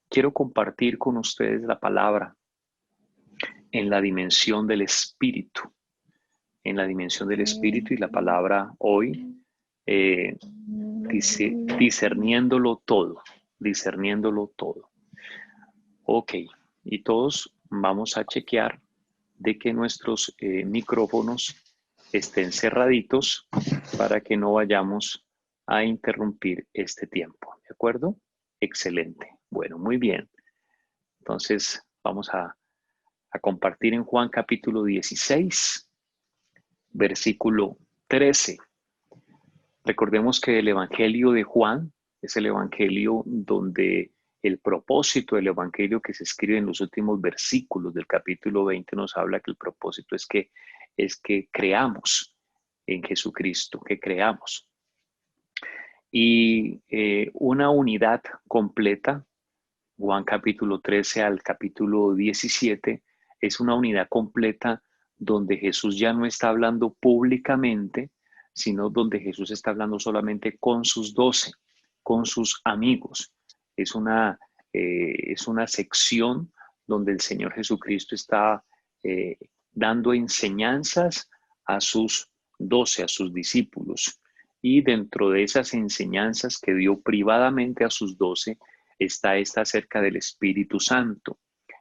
Quiero compartir con ustedes la palabra en la dimensión del espíritu, en la dimensión del espíritu, y la palabra hoy dice discerniéndolo todo, discerniéndolo todo. Ok, y todos vamos a chequear de que nuestros micrófonos estén cerraditos para que no vayamos a interrumpir este tiempo, ¿de acuerdo? Excelente. Bueno, muy bien. Entonces vamos a compartir en Juan capítulo 16, versículo 13. Recordemos que el Evangelio de Juan es el Evangelio donde el propósito del Evangelio que se escribe en los últimos versículos del capítulo 20 nos habla que el propósito es que creamos en Jesucristo, que creamos. Y una unidad completa, Juan capítulo 13 al capítulo 17, es una unidad completa donde Jesús ya no está hablando públicamente, sino donde Jesús está hablando solamente con sus 12, con sus amigos. Es una sección donde el Señor Jesucristo está dando enseñanzas a sus 12, a sus discípulos. Y dentro de esas enseñanzas que dio privadamente a sus 12, está esta acerca del Espíritu Santo.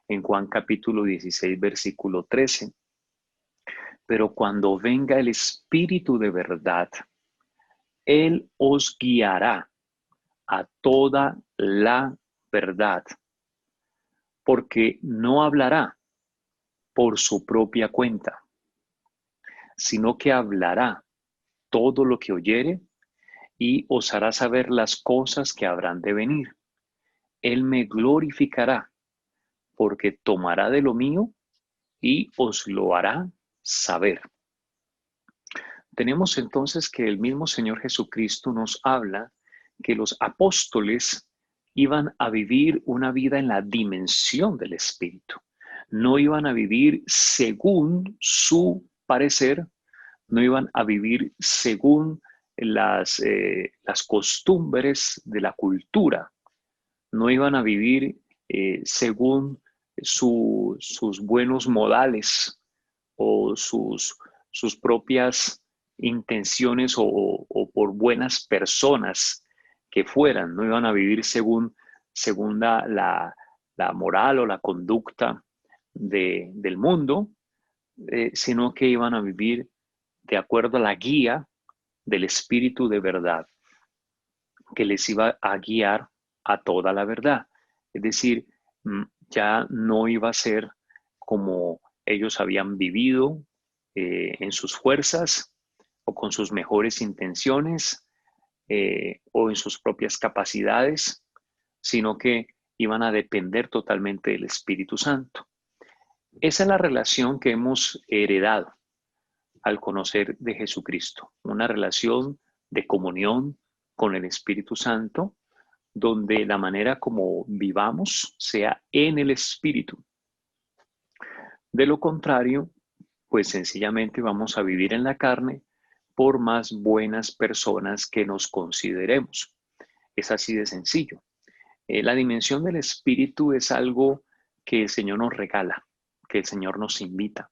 En Juan capítulo 16, versículo 13. Pero cuando venga el Espíritu de verdad, Él os guiará a toda la verdad, porque no hablará por su propia cuenta, sino que hablará todo lo que oyere y os hará saber las cosas que habrán de venir. Él me glorificará, porque tomará de lo mío y os lo hará saber. Tenemos entonces que el mismo Señor Jesucristo nos habla que los apóstoles iban a vivir una vida en la dimensión del Espíritu. No iban a vivir según su parecer, no iban a vivir según las costumbres de la cultura, no iban a vivir según sus buenos modales o sus propias intenciones o por buenas personas que fueran, no iban a vivir según la moral o la conducta del mundo, sino que iban a vivir de acuerdo a la guía del Espíritu de verdad, que les iba a guiar a toda la verdad. Es decir, ya no iba a ser como ellos habían vivido en sus fuerzas o con sus mejores intenciones o en sus propias capacidades, sino que iban a depender totalmente del Espíritu Santo. Esa es la relación que hemos heredado al conocer de Jesucristo, una relación de comunión con el Espíritu Santo, donde la manera como vivamos sea en el Espíritu. De lo contrario, pues sencillamente vamos a vivir en la carne por más buenas personas que nos consideremos. Es así de sencillo. La dimensión del Espíritu es algo que el Señor nos regala, que el Señor nos invita.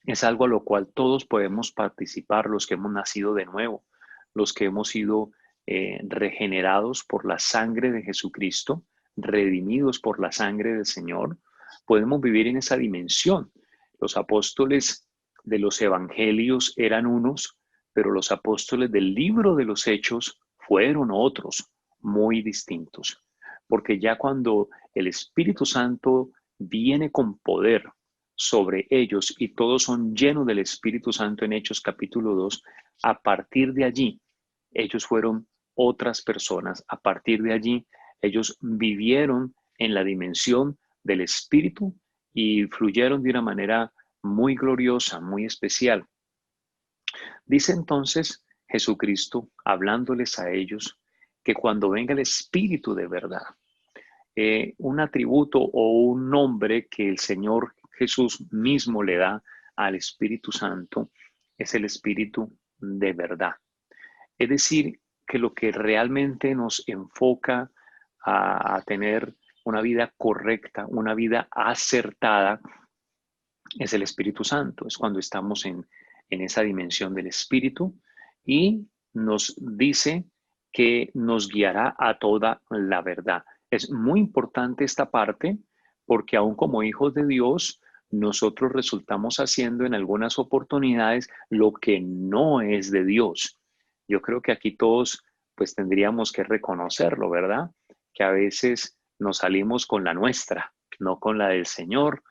Es algo a lo cual todos podemos participar, los que hemos nacido de nuevo, los que hemos sido regenerados por la sangre de Jesucristo, redimidos por la sangre del Señor, podemos vivir en esa dimensión. Los apóstoles de los evangelios eran unos, pero los apóstoles del libro de los Hechos fueron otros, muy distintos. Porque ya cuando el Espíritu Santo viene con poder sobre ellos y todos son llenos del Espíritu Santo en Hechos capítulo 2, a partir de allí ellos fueron otras personas. A partir de allí ellos vivieron en la dimensión del Espíritu y fluyeron de una manera muy gloriosa, muy especial. Dice entonces Jesucristo, hablándoles a ellos, que cuando venga el Espíritu de verdad, un atributo o un nombre que el Señor Jesús mismo le da al Espíritu Santo es el Espíritu de verdad. Es decir, que lo que realmente nos enfoca a tener una vida correcta, una vida acertada, es el Espíritu Santo. Es cuando estamos en esa dimensión del Espíritu y nos dice que nos guiará a toda la verdad. Es muy importante esta parte porque aún como hijos de Dios, nosotros resultamos haciendo en algunas oportunidades lo que no es de Dios. Yo creo que aquí todos pues tendríamos que reconocerlo, ¿verdad? Que a veces nos salimos con la nuestra, no con la del Señor,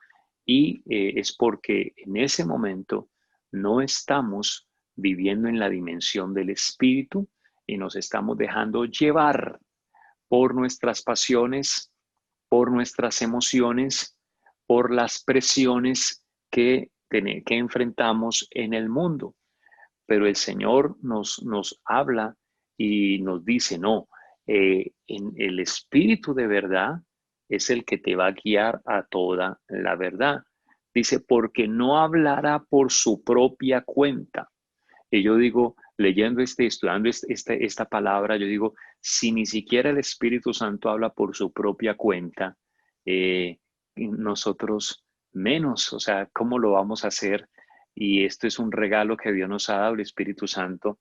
y es porque en ese momento no estamos viviendo en la dimensión del espíritu y nos estamos dejando llevar por nuestras pasiones, por nuestras emociones, por las presiones que enfrentamos en el mundo. Pero el Señor nos habla y nos dice, no, en el espíritu de verdad es el que te va a guiar a toda la verdad. Dice, porque no hablará por su propia cuenta. Y yo digo, leyendo estudiando esta palabra, yo digo, si ni siquiera el Espíritu Santo habla por su propia cuenta, nosotros menos, o sea, ¿cómo lo vamos a hacer? Y esto es un regalo que Dios nos ha dado, el Espíritu Santo,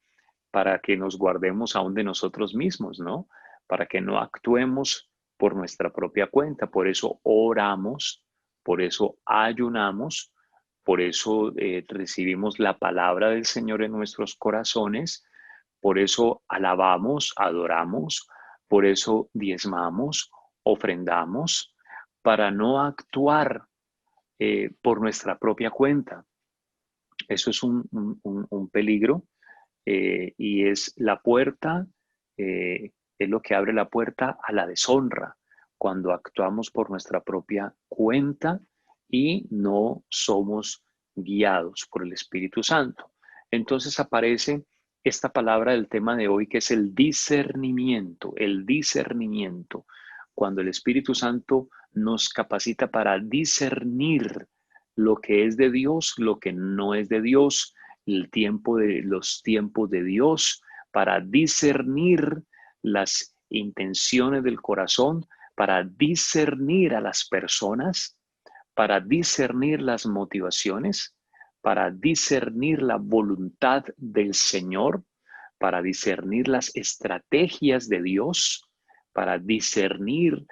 para que nos guardemos aún de nosotros mismos, ¿no? Para que no actuemos por nuestra propia cuenta. Por eso oramos, por eso ayunamos, por eso recibimos la palabra del Señor en nuestros corazones, por eso alabamos, adoramos, por eso diezmamos, ofrendamos, para no actuar por nuestra propia cuenta. Eso es un peligro y es la puerta, es lo que abre la puerta a la deshonra cuando actuamos por nuestra propia cuenta y no somos guiados por el Espíritu Santo. Entonces aparece esta palabra del tema de hoy que es el discernimiento, cuando el Espíritu Santo nos capacita para discernir lo que es de Dios, lo que no es de Dios, los tiempos de Dios, para discernir las intenciones del corazón, para discernir a las personas, para discernir las motivaciones, para discernir la voluntad del Señor, para discernir las estrategias de Dios, para discernir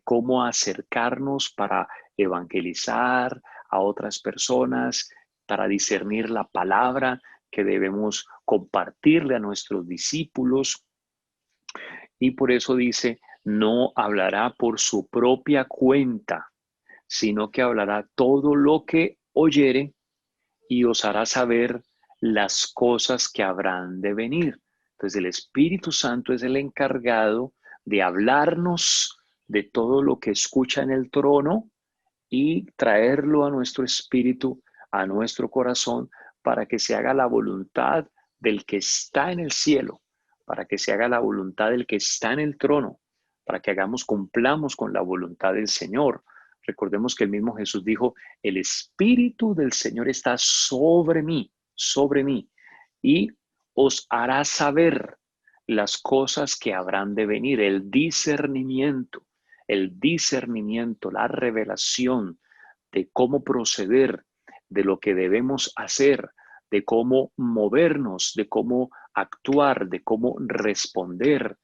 cómo acercarnos para evangelizar a otras personas, para discernir la palabra que debemos compartirle a nuestros discípulos. Y por eso dice, no hablará por su propia cuenta, sino que hablará todo lo que oyere y os hará saber las cosas que habrán de venir. Entonces el Espíritu Santo es el encargado de hablarnos de todo lo que escucha en el trono y traerlo a nuestro espíritu, a nuestro corazón, para que se haga la voluntad del que está en el cielo, para que se haga la voluntad del que está en el trono, para que cumplamos con la voluntad del Señor. Recordemos que el mismo Jesús dijo, el Espíritu del Señor está sobre mí, y os hará saber las cosas que habrán de venir, el discernimiento, la revelación de cómo proceder, de lo que debemos hacer, de cómo movernos, de cómo actuar, de cómo responder.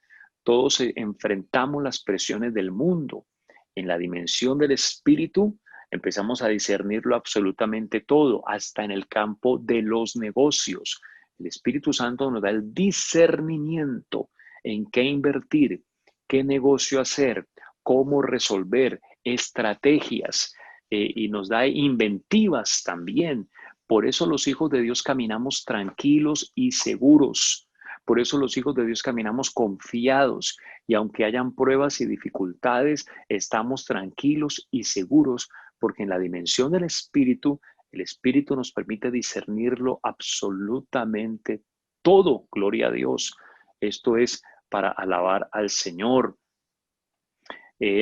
Todos enfrentamos las presiones del mundo. En la dimensión del espíritu empezamos a discernirlo absolutamente todo, hasta en el campo de los negocios. El Espíritu Santo nos da el discernimiento en qué invertir, qué negocio hacer, cómo resolver, estrategias, y nos da inventivas también. Por eso los hijos de Dios caminamos tranquilos y seguros. Por eso los hijos de Dios caminamos confiados y aunque hayan pruebas y dificultades, estamos tranquilos y seguros porque en la dimensión del Espíritu, el Espíritu nos permite discernirlo absolutamente todo. Gloria a Dios. Esto es para alabar al Señor.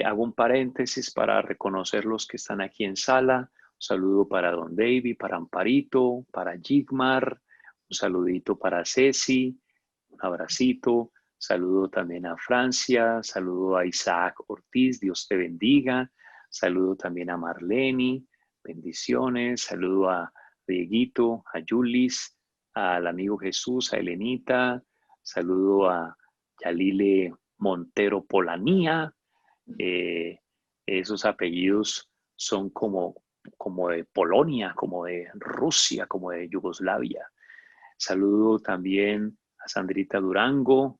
Hago un paréntesis para reconocer los que están aquí en sala. Un saludo para Don David, para Amparito, para Jigmar, un saludito para Ceci, un abracito, Saludo también a Francia, saludo a Isaac Ortiz, Dios te bendiga. Saludo también a Marlene, bendiciones. Saludo a Dieguito, a Yulis, al amigo Jesús, a Elenita. Saludo a Yalile Montero Polanía. Eh, Esos apellidos son como de Polonia, como de Rusia, como de Yugoslavia. Saludo también a Sandrita Durango,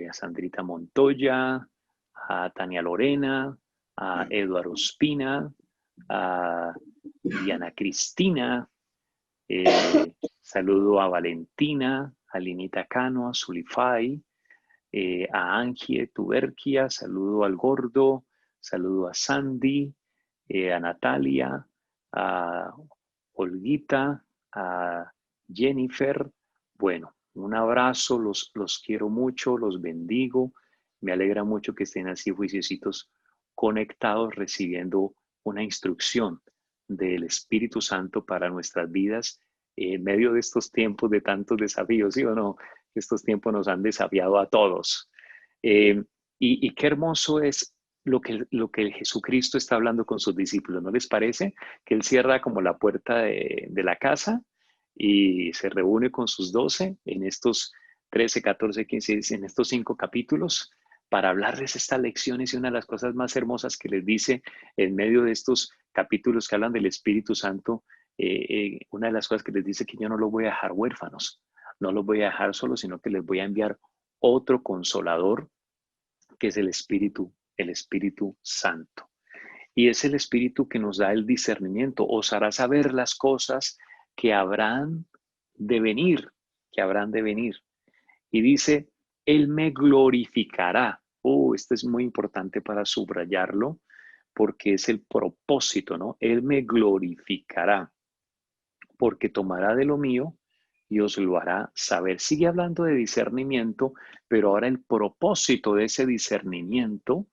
a Sandrita Montoya, a Tania Lorena, a Eduardo Ospina, a Diana Cristina. Saludo a Valentina, a Linita Cano, a Zulify, a Angie Tuberquia, saludo al Gordo, saludo a Sandy, a Natalia, a Olguita, a Jennifer. Bueno, un abrazo, los quiero mucho, los bendigo. Me alegra mucho que estén así juiciositos conectados, recibiendo una instrucción del Espíritu Santo para nuestras vidas en medio de estos tiempos de tantos desafíos, ¿sí o no? Estos tiempos nos han desafiado a todos. Eh, y qué hermoso es lo que Jesucristo está hablando con sus discípulos, ¿no les parece? Que Él cierra como la puerta de la casa y se reúne con sus 12 en estos 13, 14, 15, en estos 5 capítulos para hablarles estas lecciones, y una de las cosas más hermosas que les dice en medio de estos capítulos que hablan del Espíritu Santo, una de las cosas que les dice que yo no los voy a dejar huérfanos, no los voy a dejar solos, sino que les voy a enviar otro consolador, que es el Espíritu Santo. Y es el Espíritu que nos da el discernimiento, os hará saber las cosas que habrán de venir, que habrán de venir. Y dice, Él me glorificará. Esto es muy importante para subrayarlo, porque es el propósito, ¿no? Él me glorificará, porque tomará de lo mío y os lo hará saber. Sigue hablando de discernimiento, pero ahora el propósito de ese discernimiento,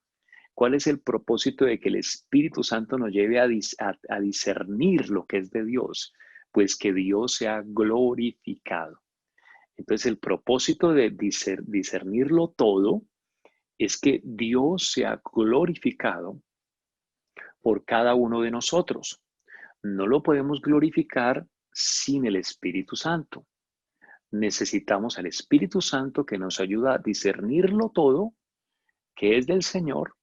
¿cuál es el propósito de que el Espíritu Santo nos lleve a discernir lo que es de Dios? Pues que Dios sea glorificado. Entonces el propósito de discernirlo todo es que Dios sea glorificado por cada uno de nosotros. No lo podemos glorificar sin el Espíritu Santo. Necesitamos al Espíritu Santo que nos ayuda a discernirlo todo, que es del Señor,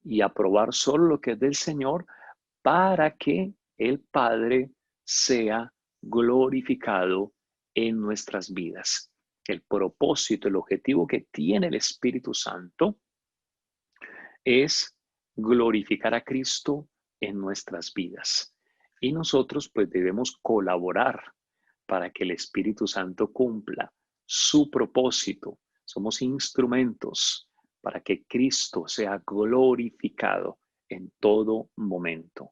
y a probar solo lo que es del Señor, para que el Padre sea glorificado en nuestras vidas. El propósito, el objetivo que tiene el Espíritu Santo es glorificar a Cristo en nuestras vidas. Y nosotros pues debemos colaborar para que el Espíritu Santo cumpla su propósito. Somos instrumentos para que Cristo sea glorificado en todo momento.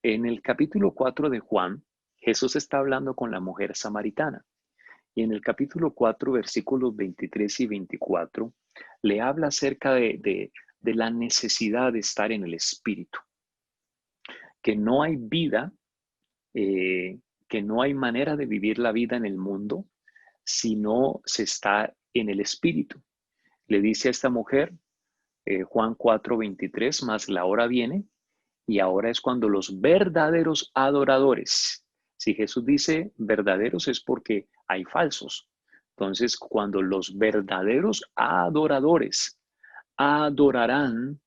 En el capítulo 4 de Juan, Jesús está hablando con la mujer samaritana. Y en el capítulo 4, versículos 23 y 24, le habla acerca de la necesidad de estar en el Espíritu, que no hay vida, que no hay manera de vivir la vida en el mundo si no se está en el Espíritu. Le dice a esta mujer, Juan 4:23, mas la hora viene y ahora es cuando los verdaderos adoradores, si Jesús dice verdaderos es porque hay falsos. Entonces, cuando los verdaderos adoradores adorarán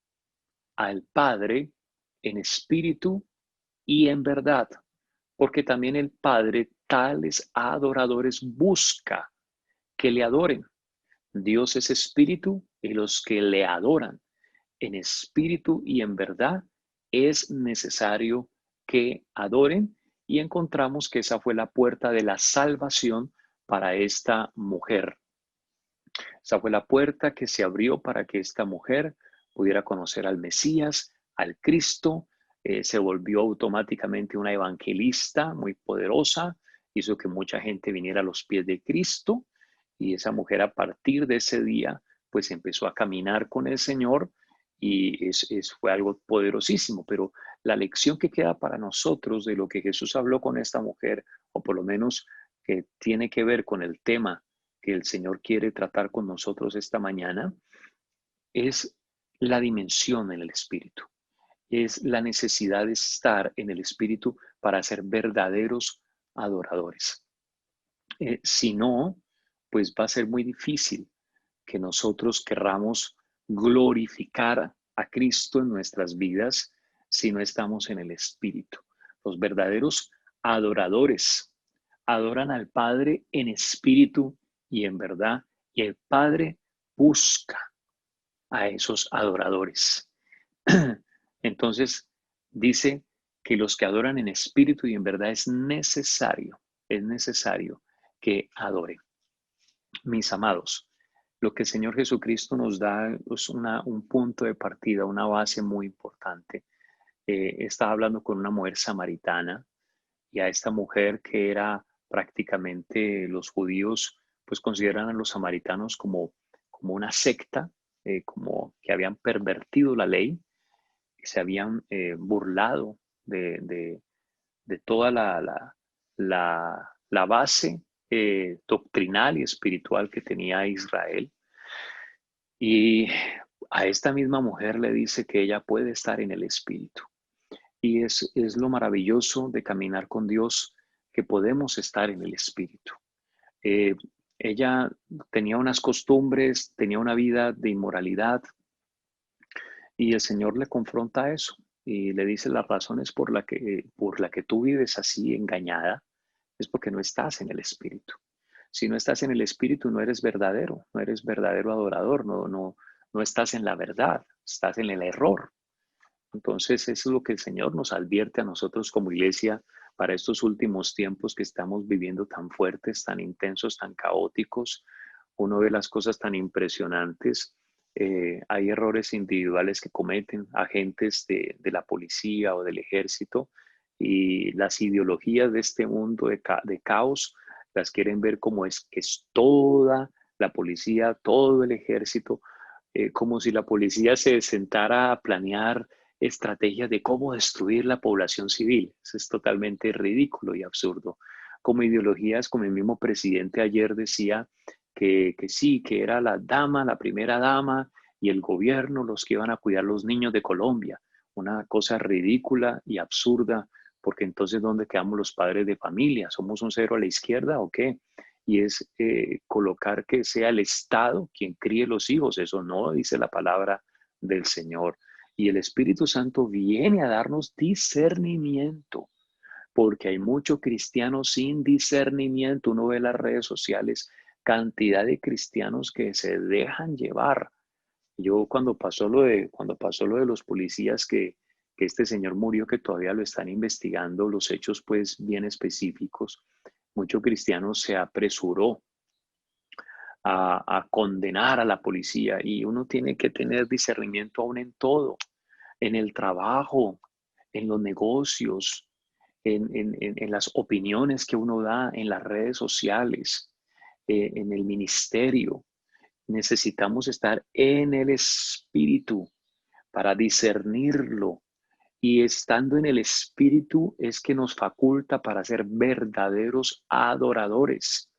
al Padre en espíritu y en verdad, porque también el Padre tales adoradores busca que le adoren. Dios es espíritu y los que le adoran en espíritu y en verdad es necesario que adoren, y encontramos que esa fue la puerta de la salvación para esta mujer. Esa fue la puerta que se abrió para que esta mujer pudiera conocer al Mesías, al Cristo. Se volvió automáticamente una evangelista muy poderosa, hizo que mucha gente viniera a los pies de Cristo, y esa mujer a partir de ese día pues empezó a caminar con el Señor, y fue algo poderosísimo. Pero la lección que queda para nosotros de lo que Jesús habló con esta mujer, o por lo menos que tiene que ver con el tema que el Señor quiere tratar con nosotros esta mañana es la dimensión en el Espíritu. Es la necesidad de estar en el Espíritu para ser verdaderos adoradores. Si no, pues va a ser muy difícil que nosotros querramos glorificar a Cristo en nuestras vidas si no estamos en el Espíritu. Los verdaderos adoradores adoran al Padre en espíritu y en verdad, y el Padre busca a esos adoradores. Entonces, dice que los que adoran en espíritu y en verdad es necesario que adoren. Mis amados, lo que el Señor Jesucristo nos da es un punto de partida, una base muy importante. Estaba hablando con una mujer samaritana y a esta mujer que era prácticamente los judíos, pues consideran a los samaritanos como una secta, como que habían pervertido la ley, que se habían burlado de toda la base doctrinal y espiritual que tenía Israel. Y a esta misma mujer le dice que ella puede estar en el Espíritu. Y es lo maravilloso de caminar con Dios, que podemos estar en el Espíritu. Eh, Ella tenía unas costumbres, tenía una vida de inmoralidad y el Señor le confronta a eso y le dice las razones por la que tú vives así engañada es porque no estás en el Espíritu. Si no estás en el Espíritu, no eres verdadero adorador, no estás en la verdad, estás en el error. Entonces, eso es lo que el Señor nos advierte a nosotros como iglesia para estos últimos tiempos que estamos viviendo tan fuertes, tan intensos, tan caóticos. Uno ve las cosas tan impresionantes. Hay errores individuales que cometen agentes de la policía o del ejército y las ideologías de este mundo de caos las quieren ver como es que es toda la policía, todo el ejército, como si la policía se sentara a planear estrategias de cómo destruir la población civil. Eso es totalmente ridículo y absurdo. Como ideologías, como el mismo presidente ayer decía que sí, que era la dama, la primera dama y el gobierno los que iban a cuidar los niños de Colombia. Una cosa ridícula y absurda, porque entonces ¿dónde quedamos los padres de familia? ¿Somos un cero a la izquierda o qué? Y es colocar que sea el Estado quien críe los hijos. Eso no dice la palabra del Señor. Y el Espíritu Santo viene a darnos discernimiento, porque hay mucho cristiano sin discernimiento. Uno ve las redes sociales, cantidad de cristianos que se dejan llevar. Yo cuando pasó lo de los policías que este señor murió, que todavía lo están investigando, los hechos pues bien específicos, mucho cristiano se apresuró a condenar a la policía y uno tiene que tener discernimiento aún en todo, en el trabajo, en los negocios, en las opiniones que uno da en las redes sociales, en el ministerio. Necesitamos estar en el Espíritu para discernirlo. Y estando en el Espíritu es que nos faculta para ser verdaderos adoradores,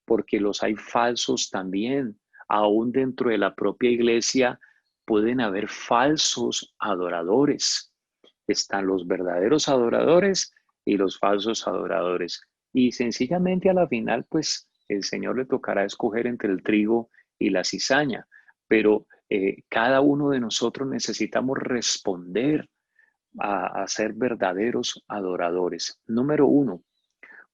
porque los hay falsos también. Aún dentro de la propia iglesia pueden haber falsos adoradores. Están los verdaderos adoradores y los falsos adoradores. Y sencillamente a la final, pues el Señor le tocará escoger entre el trigo y la cizaña. Pero cada uno de nosotros necesitamos responder a ser verdaderos adoradores. Número uno,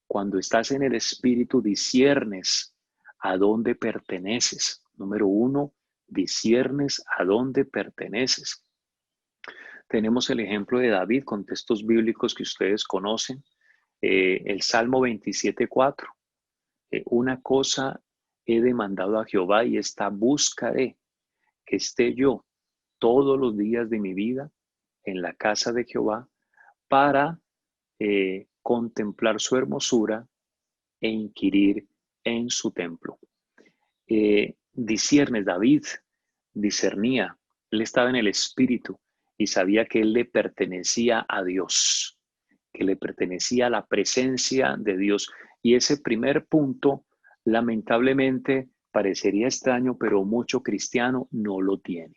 cuando estás en el Espíritu, disciernes a dónde perteneces. Número uno, disciernes a dónde perteneces. Tenemos el ejemplo de David con textos bíblicos que ustedes conocen. El Salmo 27:4. Una cosa he demandado a Jehová y esta buscaré, que esté yo todos los días de mi vida en la casa de Jehová para contemplar su hermosura e inquirir en su templo. Disciernes, David discernía, él estaba en el Espíritu y sabía que él le pertenecía a Dios, que le pertenecía a la presencia de Dios. Y ese primer punto Lamentablemente, parecería extraño, pero mucho cristiano no lo tiene.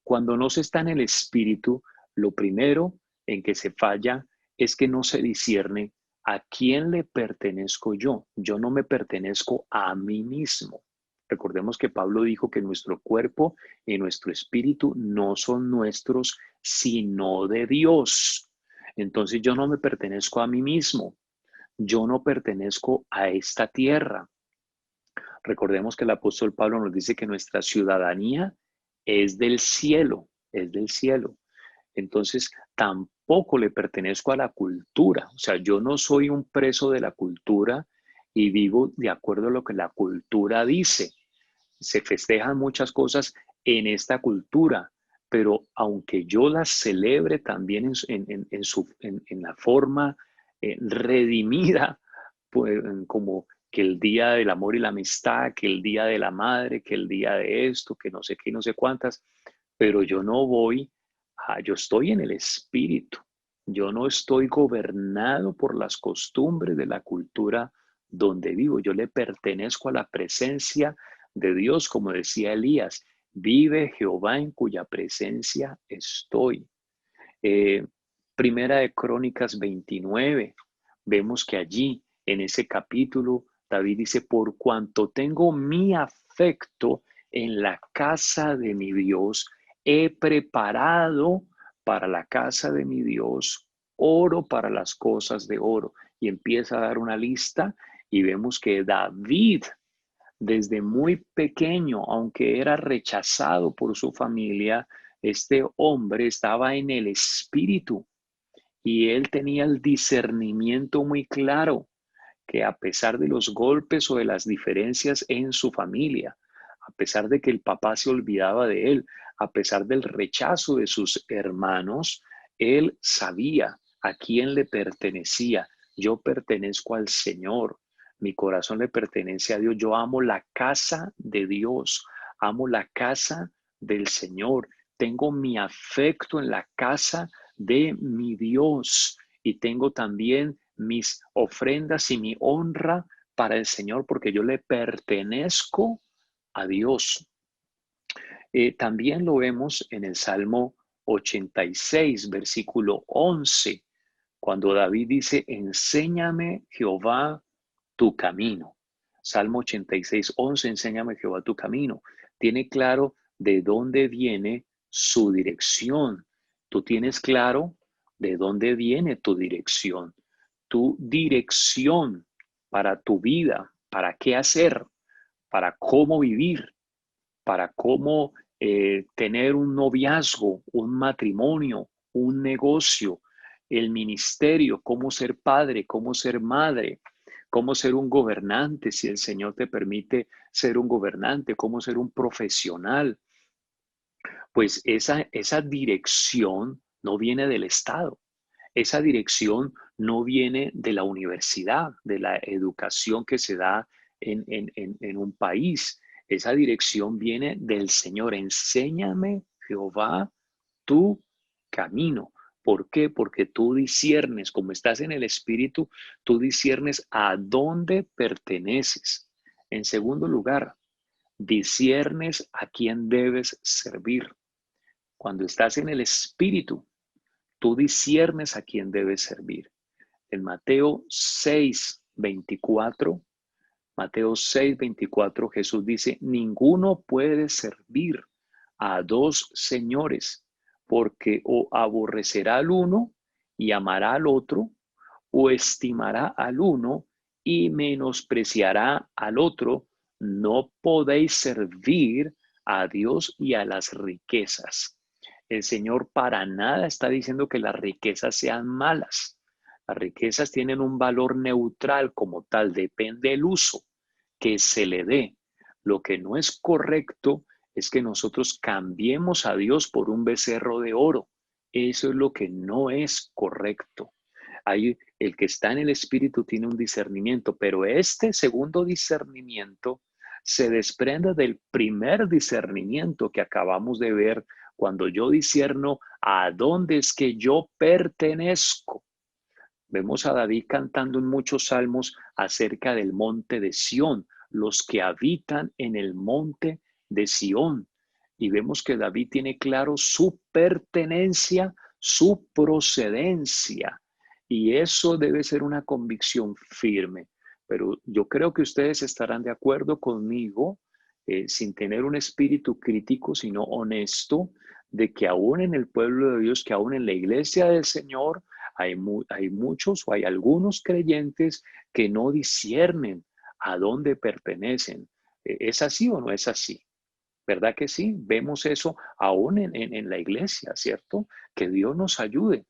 Cuando no se está en el espíritu, lo primero en que se falla es que no se discierne a quién le pertenezco yo. Yo no me pertenezco a mí mismo. Recordemos que Pablo dijo que nuestro cuerpo y nuestro espíritu no son nuestros, sino de Dios. Entonces yo no me pertenezco a mí mismo. Yo no pertenezco a esta tierra. Recordemos que el apóstol Pablo nos dice que nuestra ciudadanía es del cielo, es del cielo. Entonces, tampoco le pertenezco a la cultura. O sea, yo no soy un preso de la cultura y vivo de acuerdo a lo que la cultura dice. Se festejan muchas cosas en esta cultura, pero aunque yo las celebre también en la forma redimida, pues, como que el día del amor y la amistad, que el día de la madre, que el día de esto, que no sé qué, no sé cuántas, pero yo no voy, yo estoy en el espíritu, yo no estoy gobernado por las costumbres de la cultura donde vivo, yo le pertenezco a la presencia de Dios, como decía Elías, vive Jehová en cuya presencia estoy. Eh, Primera de Crónicas 29, vemos que allí, en ese capítulo, David dice, por cuanto tengo mi afecto en la casa de mi Dios, he preparado para la casa de mi Dios oro para las cosas de oro. Y empieza a dar una lista y vemos que David, desde muy pequeño, aunque era rechazado por su familia, este hombre estaba en el espíritu y él tenía el discernimiento muy claro que a pesar de los golpes o de las diferencias en su familia, a pesar de que el papá se olvidaba de él, a pesar del rechazo de sus hermanos, él sabía a quién le pertenecía. Yo pertenezco al Señor, mi corazón le pertenece a Dios, yo amo la casa de Dios, amo la casa del Señor, tengo mi afecto en la casa de mi Dios y tengo también mis ofrendas y mi honra para el Señor porque yo le pertenezco a Dios. También lo vemos en el Salmo 86, versículo 11, cuando David dice, enséñame Jehová tu camino. Salmo 86, 11, enséñame Jehová tu camino. Tiene claro de dónde viene su dirección. Tú tienes claro de dónde viene tu dirección. Tu dirección para tu vida, para qué hacer, para cómo vivir, para cómo tener un noviazgo, un matrimonio, un negocio, el ministerio, cómo ser padre, cómo ser madre, cómo ser un gobernante, si el Señor te permite ser un gobernante, cómo ser un profesional. Pues esa dirección no viene del Estado. Esa dirección no viene de la universidad, de la educación que se da en un país. Esa dirección viene del Señor. Enséñame, Jehová, tu camino. ¿Por qué? Porque tú disiernes, como estás en el Espíritu, tú disiernes a dónde perteneces. En segundo lugar, disiernes a quién debes servir. Cuando estás en el Espíritu, tú disiernes a quién debes servir. En Mateo 6, 24, Jesús dice, ninguno puede servir a dos señores, porque o aborrecerá al uno y amará al otro, o estimará al uno y menospreciará al otro. No podéis servir a Dios y a las riquezas. El Señor para nada está diciendo que las riquezas sean malas. Las riquezas tienen un valor neutral como tal, depende del uso que se le dé. Lo que no es correcto es que nosotros cambiemos a Dios por un becerro de oro. Eso es lo que no es correcto. Hay, el que está en el espíritu tiene un discernimiento, pero este segundo discernimiento se desprende del primer discernimiento que acabamos de ver cuando yo discierno a dónde es que yo pertenezco. Vemos a David cantando en muchos salmos acerca del monte de Sión. los que habitan en el monte de Sión. Y vemos que David tiene claro su pertenencia, su procedencia. Y eso debe ser una convicción firme. Pero yo creo que ustedes estarán de acuerdo conmigo, sin tener un espíritu crítico, sino honesto, de que aún en el pueblo de Dios, que aún en la iglesia del Señor, hay muchos o hay algunos creyentes que no disciernen a dónde pertenecen. ¿Es así o no es así? ¿Verdad que sí? Vemos eso aún en la iglesia, ¿cierto? Que Dios nos ayude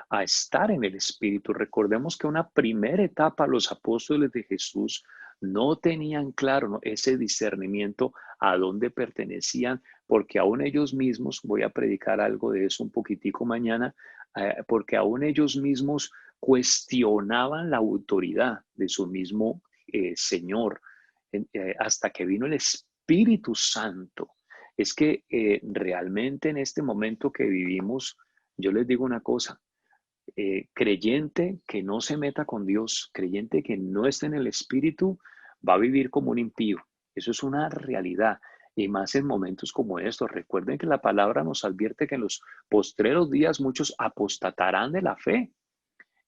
a estar en el Espíritu. Recordemos que una primera etapa los apóstoles de Jesús no tenían claro, ¿no?, ese discernimiento a dónde pertenecían, porque aún ellos mismos, voy a predicar algo de eso un poquitico mañana, porque aún ellos mismos cuestionaban la autoridad de su mismo Señor, hasta que vino el Espíritu Santo. Es que realmente en este momento que vivimos, yo les digo una cosa, creyente que no se meta con Dios, creyente que no esté en el Espíritu, va a vivir como un impío. Eso es una realidad. Y más en momentos como estos. Recuerden que la palabra nos advierte que en los postreros días muchos apostatarán de la fe.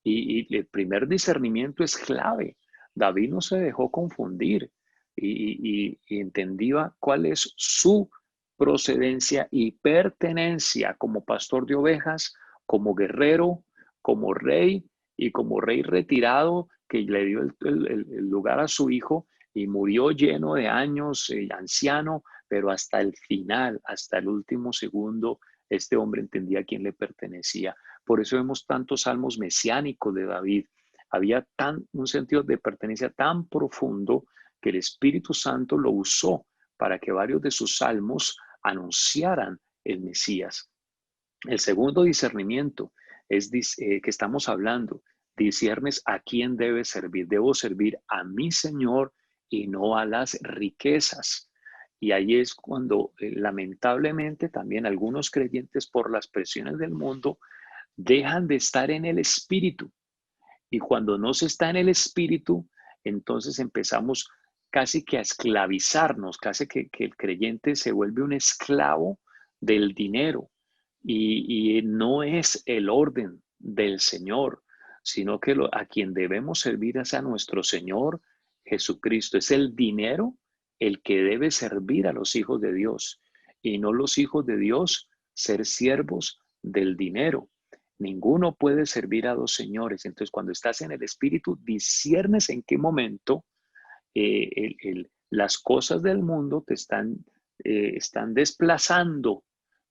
Y el primer discernimiento es clave. David no se dejó confundir y entendía cuál es su procedencia y pertenencia como pastor de ovejas, como guerrero, como rey y como rey retirado que le dio el lugar a su hijo y murió lleno de años, anciano, pero hasta el final, hasta el último segundo, este hombre entendía a quién le pertenecía. Por eso vemos tantos salmos mesiánicos de David. Había un sentido de pertenencia tan profundo que el Espíritu Santo lo usó para que varios de sus salmos anunciaran el Mesías. El segundo discernimiento es que estamos hablando. Disiernes a quién debes servir. Debo servir a mi Señor y no a las riquezas. Y ahí es cuando lamentablemente también algunos creyentes por las presiones del mundo dejan de estar en el espíritu. Y cuando no se está en el espíritu, entonces empezamos casi que a esclavizarnos, casi que el creyente se vuelve un esclavo del dinero. Y no es el orden del Señor, sino que a quien debemos servir es a nuestro Señor Jesucristo. Es el dinero el que debe servir a los hijos de Dios y no los hijos de Dios ser siervos del dinero. Ninguno puede servir a dos señores. Entonces, cuando estás en el Espíritu, disciernes en qué momento las cosas del mundo te están desplazando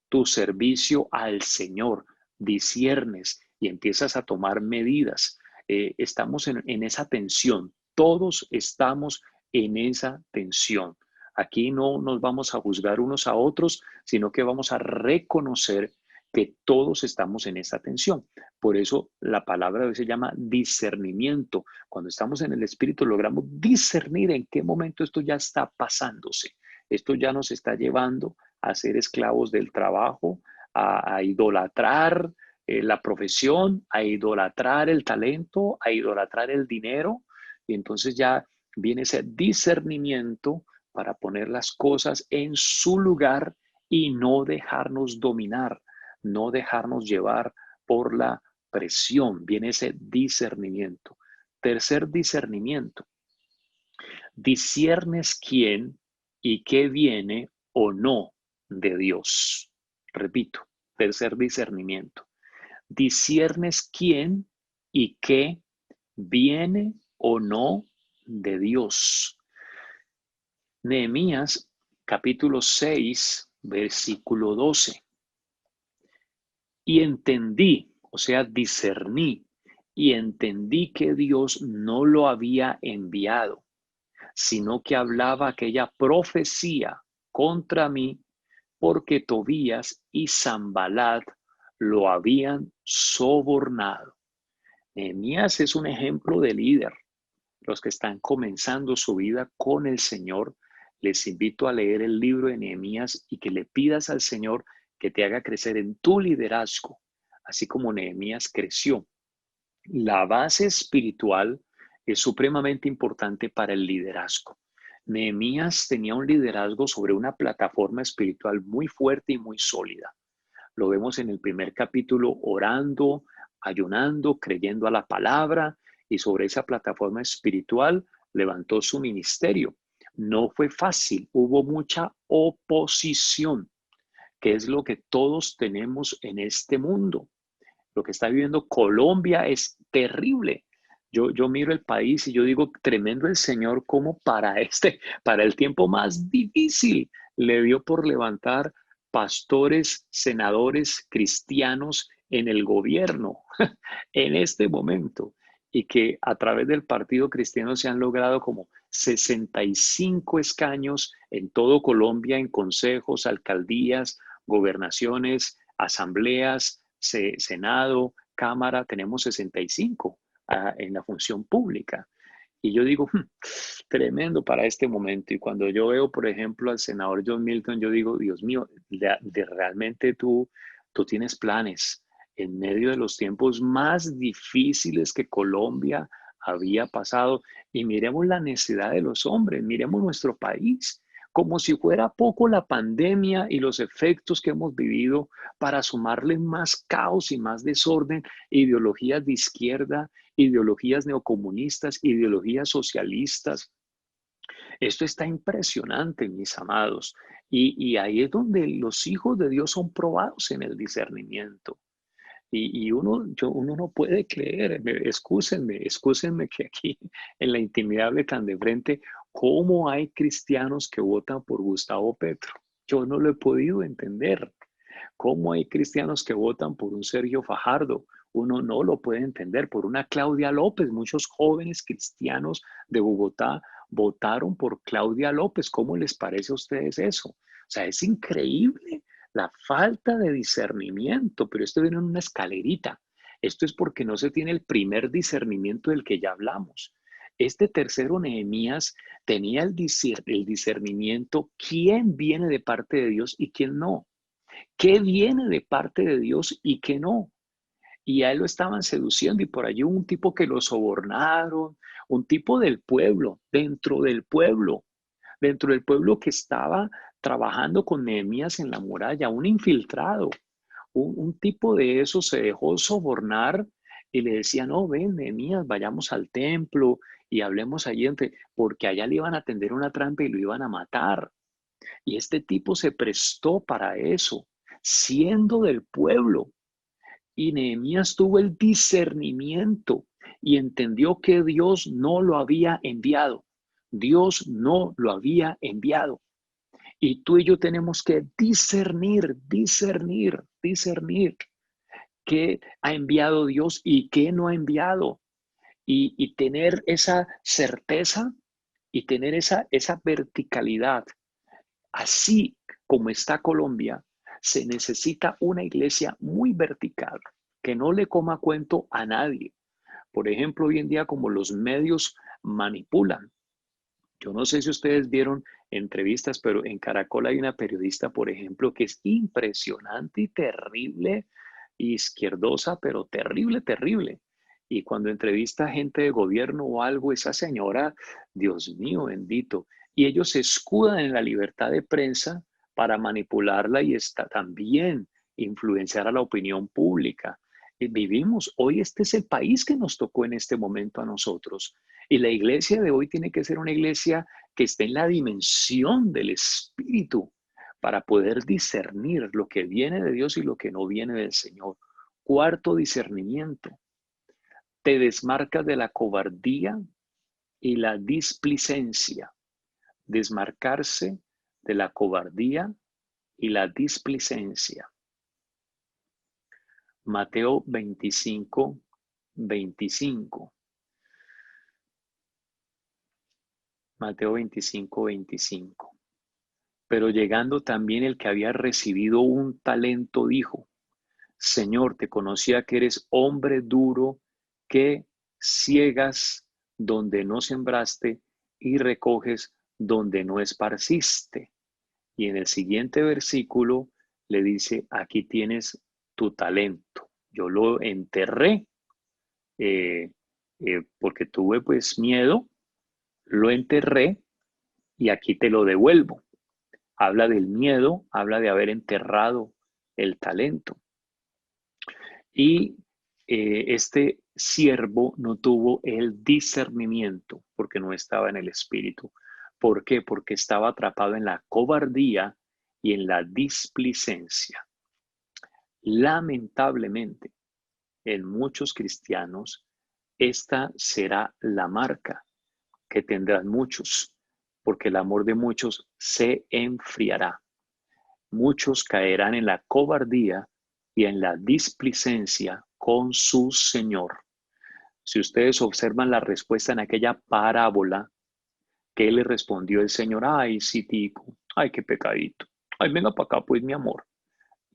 tu servicio al Señor. Disciernes y empiezas a tomar medidas. Estamos en esa tensión. Todos estamos en esa tensión. Aquí no nos vamos a juzgar unos a otros, sino que vamos a reconocer que todos estamos en esa tensión. Por eso la palabra a veces se llama discernimiento. Cuando estamos en el Espíritu logramos discernir en qué momento esto ya está pasándose. Esto ya nos está llevando a ser esclavos del trabajo, a idolatrar la profesión, a idolatrar el talento, a idolatrar el dinero. Y entonces ya viene ese discernimiento para poner las cosas en su lugar y no dejarnos dominar, no dejarnos llevar por la presión. Viene ese discernimiento. Tercer discernimiento. Disciernes quién y qué viene o no de Dios. Repito, tercer discernimiento. Disciernes quién y qué viene o no de Dios. Nehemías capítulo 6, versículo 12. Y entendí, o sea, discerní y entendí que Dios no lo había enviado, sino que hablaba aquella profecía contra mí porque Tobías y Sanballat lo habían sobornado. Nehemías es un ejemplo de líder. Los que están comenzando su vida con el Señor, les invito a leer el libro de Nehemías y que le pidas al Señor que te haga crecer en tu liderazgo, así como Nehemías creció. La base espiritual es supremamente importante para el liderazgo. Nehemías tenía un liderazgo sobre una plataforma espiritual muy fuerte y muy sólida. Lo vemos en el primer capítulo orando, ayunando, creyendo a la palabra y sobre esa plataforma espiritual levantó su ministerio. No fue fácil, hubo mucha oposición, que es lo que todos tenemos en este mundo. Lo que está viviendo Colombia es terrible. Yo miro el país y yo digo, tremendo el Señor como para el tiempo más difícil, le dio por levantar pastores, senadores cristianos en el gobierno en este momento y que a través del Partido Cristiano se han logrado como 65 escaños en todo Colombia, en consejos, alcaldías, gobernaciones, asambleas, Senado, Cámara, tenemos 65 en la función pública. Y yo digo, tremendo para este momento. Y cuando yo veo, por ejemplo, al senador John Milton, yo digo, Dios mío, realmente tú tienes planes en medio de los tiempos más difíciles que Colombia había pasado. Y miremos la necesidad de los hombres, miremos nuestro país, como si fuera poco la pandemia y los efectos que hemos vivido para sumarle más caos y más desorden, ideologías de izquierda, ideologías neocomunistas, ideologías socialistas. Esto está impresionante, mis amados. Y ahí es donde los hijos de Dios son probados en el discernimiento. Y uno no puede creer, excúsenme que aquí en la intimidad hable tan de frente, cómo hay cristianos que votan por Gustavo Petro. Yo no lo he podido entender. ¿Cómo hay cristianos que votan por un Sergio Fajardo? Uno no lo puede entender. Por una Claudia López. Muchos jóvenes cristianos de Bogotá votaron por Claudia López. ¿Cómo les parece a ustedes eso? O sea, es increíble la falta de discernimiento, pero esto viene en una escalerita. Esto es porque no se tiene el primer discernimiento del que ya hablamos. Este tercero, Nehemías, tenía el discernimiento quién viene de parte de Dios y quién no. ¿Qué viene de parte de Dios y qué no? Y a él lo estaban seduciendo y por allí un tipo que lo sobornaron, un tipo del pueblo, dentro del pueblo que estaba trabajando con Nehemías en la muralla, un infiltrado, un tipo de eso se dejó sobornar y le decía, no, ven, Nehemías, vayamos al templo y hablemos allí, porque allá le iban a tender una trampa y lo iban a matar. Y este tipo se prestó para eso, siendo del pueblo. Y Nehemías tuvo el discernimiento y entendió que Dios no lo había enviado. Dios no lo había enviado. Y tú y yo tenemos que discernir qué ha enviado Dios y qué no ha enviado. Y tener esa certeza y tener esa verticalidad. Así como está Colombia, se necesita una iglesia muy vertical, que no le coma cuento a nadie. Por ejemplo, hoy en día como los medios manipulan. Yo no sé si ustedes vieron entrevistas, pero en Caracol hay una periodista, por ejemplo, que es impresionante y terrible, izquierdosa, pero terrible, terrible. Y cuando entrevista a gente de gobierno o algo, esa señora, Dios mío, bendito. Y ellos se escudan en la libertad de prensa para manipularla y está también influenciar a la opinión pública. Vivimos, hoy este es el país que nos tocó en este momento a nosotros. Y la iglesia de hoy tiene que ser una iglesia que esté en la dimensión del Espíritu para poder discernir lo que viene de Dios y lo que no viene del Señor. Cuarto, discernimiento. Te desmarcas de la cobardía y la displicencia. Desmarcarse de la cobardía y la displicencia. Mateo 25:25. Mateo 25:25. Pero llegando también el que había recibido un talento, dijo, Señor, te conocía que eres hombre duro, que ciegas donde no sembraste y recoges donde no esparciste. Y en el siguiente versículo le dice, aquí tienes tu talento. Yo lo enterré, porque tuve pues miedo, lo enterré y aquí te lo devuelvo. Habla del miedo, habla de haber enterrado el talento. Y este siervo no tuvo el discernimiento porque no estaba en el espíritu. ¿Por qué? Porque estaba atrapado en la cobardía y en la displicencia. Lamentablemente, en muchos cristianos, esta será la marca que tendrán muchos, porque el amor de muchos se enfriará. Muchos caerán en la cobardía y en la displicencia con su Señor. Si ustedes observan la respuesta en aquella parábola, ¿qué le respondió el Señor? Ay, sí, tico, ay, qué pecadito. Ay, venga para acá, pues, mi amor.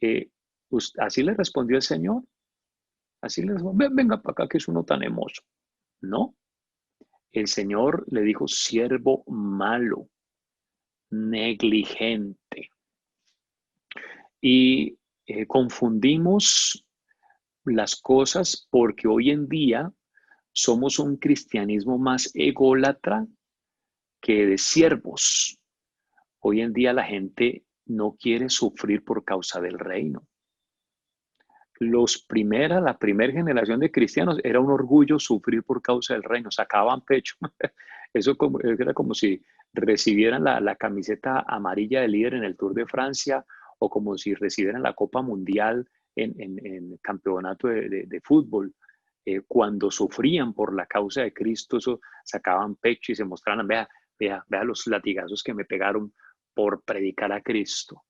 Eh, así le respondió el Señor. Así le respondió, venga para acá, que es uno tan hermoso. No, el Señor le dijo, siervo malo, negligente. Y confundimos las cosas porque hoy en día somos un cristianismo más ególatra que de siervos. Hoy en día la gente no quiere sufrir por causa del reino. La primera generación de cristianos era un orgullo sufrir por causa del reino, sacaban pecho. Eso era como si recibieran la camiseta amarilla de líder en el Tour de Francia o como si recibieran la Copa Mundial en campeonato de fútbol. Cuando sufrían por la causa de Cristo, eso sacaban pecho y se mostraban, vea los latigazos que me pegaron por predicar a Cristo.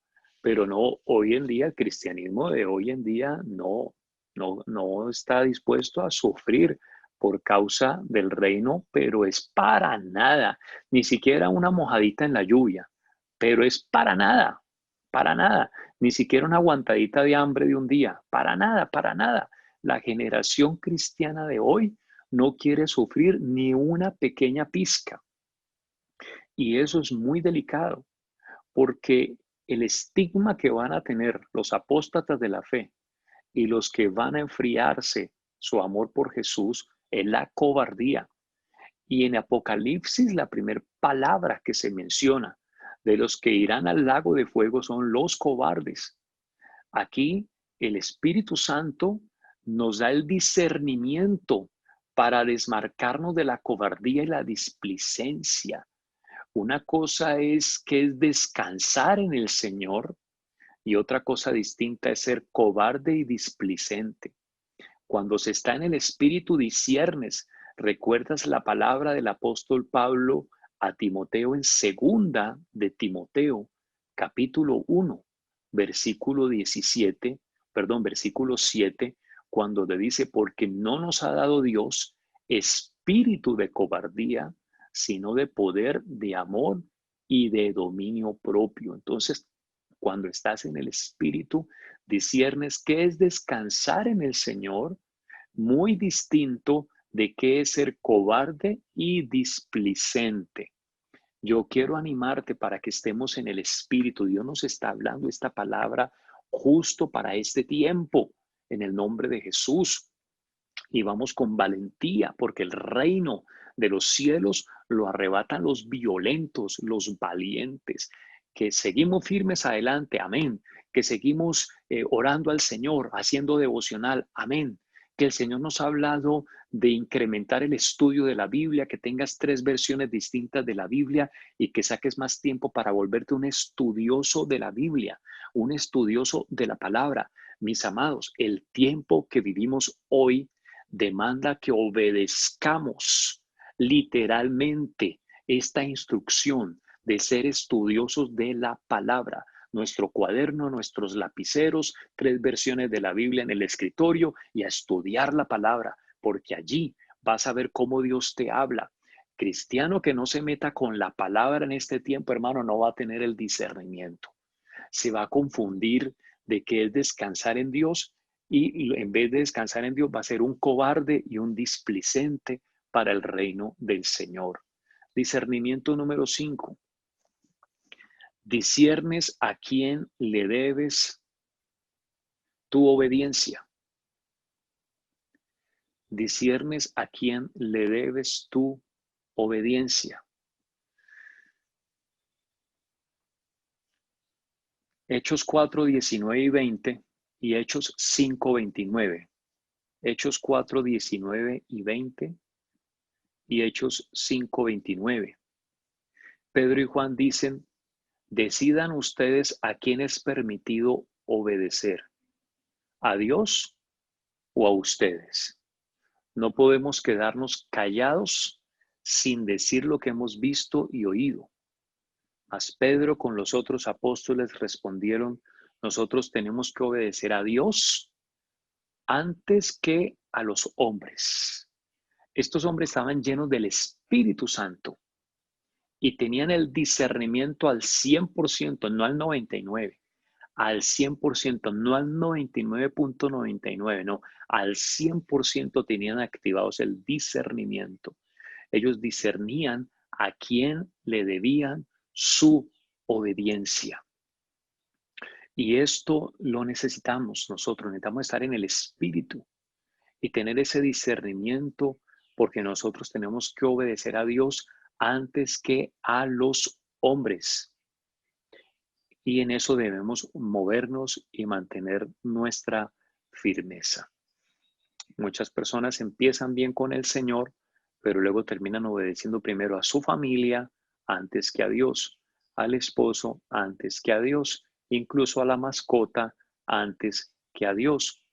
Pero no, hoy en día, el cristianismo de hoy en día no está dispuesto a sufrir por causa del reino, pero es para nada, ni siquiera una mojadita en la lluvia, pero es para nada, ni siquiera una aguantadita de hambre de un día, para nada, para nada. La generación cristiana de hoy no quiere sufrir ni una pequeña pizca y eso es muy delicado porque el estigma que van a tener los apóstatas de la fe y los que van a enfriarse su amor por Jesús es la cobardía. Y en Apocalipsis la primera palabra que se menciona de los que irán al lago de fuego son los cobardes. Aquí el Espíritu Santo nos da el discernimiento para desmarcarnos de la cobardía y la displicencia. Una cosa es que es descansar en el Señor y otra cosa distinta es ser cobarde y displicente. Cuando se está en el Espíritu disciernes, recuerdas la palabra del apóstol Pablo a Timoteo en segunda de Timoteo, capítulo 1, versículo 17, perdón, versículo 7, cuando le dice, porque no nos ha dado Dios espíritu de cobardía, sino de poder, de amor y de dominio propio. Entonces, cuando estás en el Espíritu, disciernes qué es descansar en el Señor, muy distinto de qué es ser cobarde y displicente. Yo quiero animarte para que estemos en el Espíritu. Dios nos está hablando esta palabra justo para este tiempo, en el nombre de Jesús. Y vamos con valentía, porque el reino de los cielos lo arrebatan los violentos, los valientes, que seguimos firmes adelante, amén, que seguimos orando al Señor, haciendo devocional, amén, que el Señor nos ha hablado de incrementar el estudio de la Biblia, que tengas 3 versiones distintas de la Biblia y que saques más tiempo para volverte un estudioso de la Biblia, un estudioso de la palabra. Mis amados, el tiempo que vivimos hoy demanda que obedezcamos literalmente esta instrucción de ser estudiosos de la palabra. Nuestro cuaderno, nuestros lapiceros, 3 versiones de la Biblia en el escritorio y a estudiar la palabra, porque allí vas a ver cómo Dios te habla. Cristiano que no se meta con la palabra en este tiempo, hermano, no va a tener el discernimiento. Se va a confundir de qué es descansar en Dios y en vez de descansar en Dios va a ser un cobarde y un displicente para el reino del Señor. Discernimiento número 5. Disciernes a quién le debes tu obediencia. disciernes a quién le debes tu obediencia. Hechos 4, 19 y 20 y Hechos 5, 29. Hechos 4, 19 y 20 y Hechos 5, 29. Pedro y Juan dicen, decidan ustedes a quién es permitido obedecer, a Dios o a ustedes. No podemos quedarnos callados sin decir lo que hemos visto y oído. Mas Pedro con los otros apóstoles respondieron, nosotros tenemos que obedecer a Dios antes que a los hombres. Estos hombres estaban llenos del Espíritu Santo y tenían el discernimiento al 100%, no al 99%, al 100%, no al 99.99, no, al 100% tenían activados el discernimiento. Ellos discernían a quién le debían su obediencia. Y esto lo necesitamos nosotros, necesitamos estar en el Espíritu y tener ese discernimiento porque nosotros tenemos que obedecer a Dios antes que a los hombres. Y en eso debemos movernos y mantener nuestra firmeza. Muchas personas empiezan bien con el Señor, pero luego terminan obedeciendo primero a su familia antes que a Dios, al esposo antes que a Dios, incluso a la mascota antes que a Dios.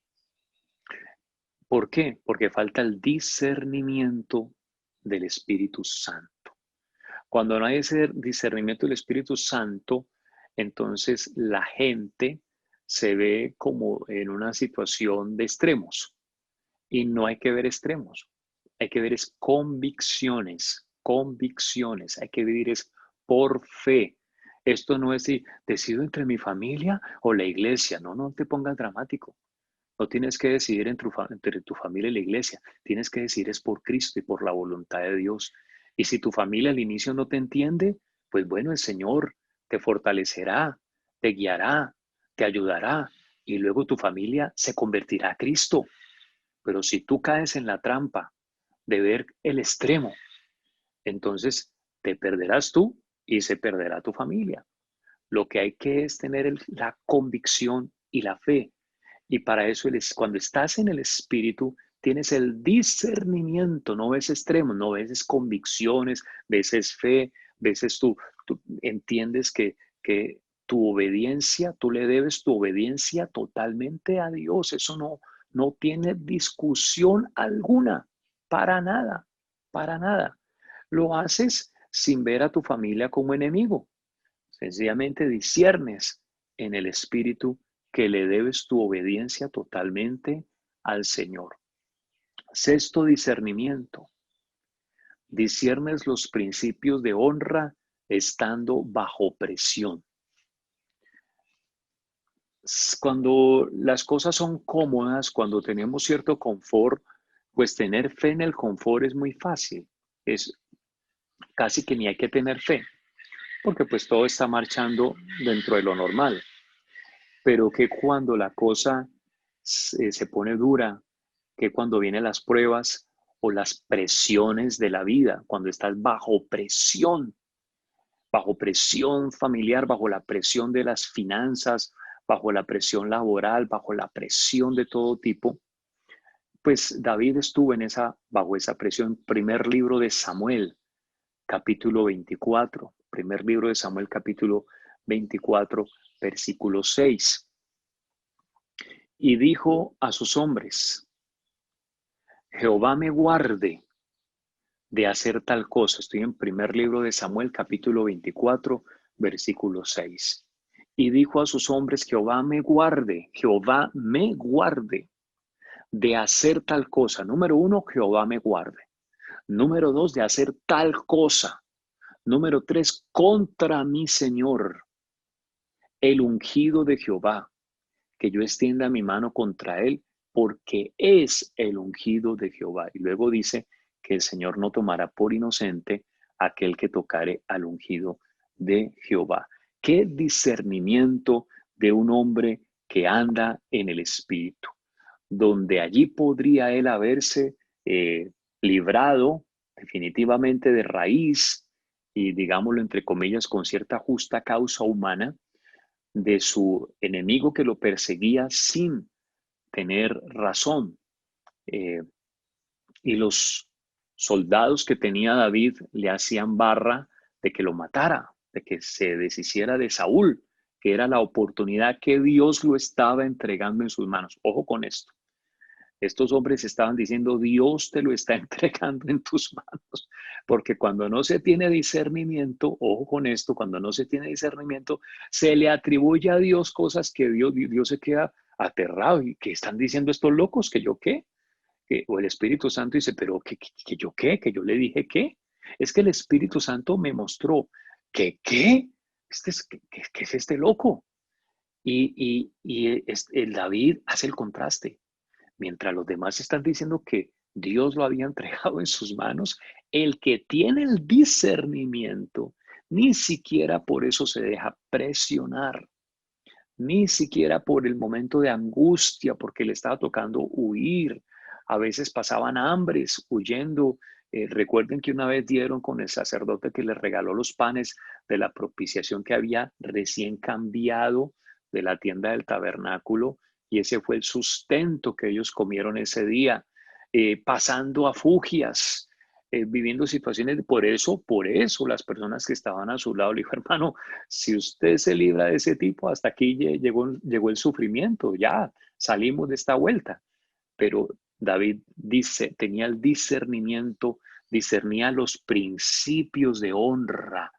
¿Por qué? Porque falta el discernimiento del Espíritu Santo. Cuando no hay ese discernimiento del Espíritu Santo, entonces la gente se ve como en una situación de extremos. Y no hay que ver extremos, hay que ver es convicciones, convicciones, hay que vivir es por fe. Esto no es si decido entre mi familia o la iglesia, no te pongas dramático. No tienes que decidir entre tu familia y la iglesia, tienes que decidir es por Cristo y por la voluntad de Dios. Y si tu familia al inicio no te entiende, pues bueno, el Señor te fortalecerá, te guiará, te ayudará y luego tu familia se convertirá a Cristo. Pero si tú caes en la trampa de ver el extremo, entonces te perderás tú y se perderá tu familia. Lo que hay que es tener la convicción y la fe. Y para eso, cuando estás en el Espíritu, tienes el discernimiento, no ves extremos, no ves convicciones, ves fe, tú entiendes que tu obediencia, tú le debes tu obediencia totalmente a Dios. Eso no tiene discusión alguna, para nada, para nada. Lo haces sin ver a tu familia como enemigo. Sencillamente disciernes en el Espíritu que le debes tu obediencia totalmente al Señor. Sexto discernimiento. Disciernes los principios de honra estando bajo presión. Cuando las cosas son cómodas, cuando tenemos cierto confort, pues tener fe en el confort es muy fácil. Es casi que ni hay que tener fe, porque pues todo está marchando dentro de lo normal. Pero que cuando la cosa se pone dura, que cuando vienen las pruebas o las presiones de la vida, cuando estás bajo presión familiar, bajo la presión de las finanzas, bajo la presión laboral, bajo la presión de todo tipo, pues David estuvo bajo esa presión. Primer libro de Samuel, capítulo 24, primer libro de Samuel, capítulo 24, versículo 6. Y dijo a sus hombres, Jehová me guarde de hacer tal cosa. Estoy en primer libro de Samuel, capítulo 24, versículo 6. Y dijo a sus hombres, Jehová me guarde de hacer tal cosa. Número uno, Jehová me guarde. Número dos, de hacer tal cosa. Número tres, contra mi Señor, el ungido de Jehová, que yo extienda mi mano contra él, porque es el ungido de Jehová. Y luego dice que el Señor no tomará por inocente aquel que tocare al ungido de Jehová. Qué discernimiento de un hombre que anda en el Espíritu, donde allí podría él haberse eh, librado definitivamente de raíz y digámoslo entre comillas con cierta justa causa humana de su enemigo que lo perseguía sin tener razón. Eh, y los soldados que tenía David le hacían barra de que lo matara, de que se deshiciera de Saúl, que era la oportunidad que Dios lo estaba entregando en sus manos. Ojo con esto. Estos hombres estaban diciendo, Dios te lo está entregando en tus manos, porque cuando no se tiene discernimiento, ojo con esto, cuando no se tiene discernimiento, se le atribuye a Dios cosas que Dios se queda aterrado. ¿Y qué están diciendo estos locos? ¿Que yo qué? O el Espíritu Santo dice, pero ¿que yo qué? ¿Que yo le dije qué? Es que el Espíritu Santo me mostró que qué. ¿Qué es este loco? El David hace el contraste. Mientras los demás están diciendo que Dios lo había entregado en sus manos, el que tiene el discernimiento ni siquiera por eso se deja presionar, ni siquiera por el momento de angustia, porque le estaba tocando huir. A veces pasaban hambres huyendo. Recuerden que una vez dieron con el sacerdote que les regaló los panes de la propiciación que había recién cambiado de la tienda del tabernáculo, y ese fue el sustento que ellos comieron ese día, pasando a fugias, viviendo situaciones. Por eso las personas que estaban a su lado le dijo, hermano, si usted se libra de ese tipo, hasta aquí llegó el sufrimiento, ya salimos de esta vuelta. Pero David dice, tenía el discernimiento, discernía los principios de honra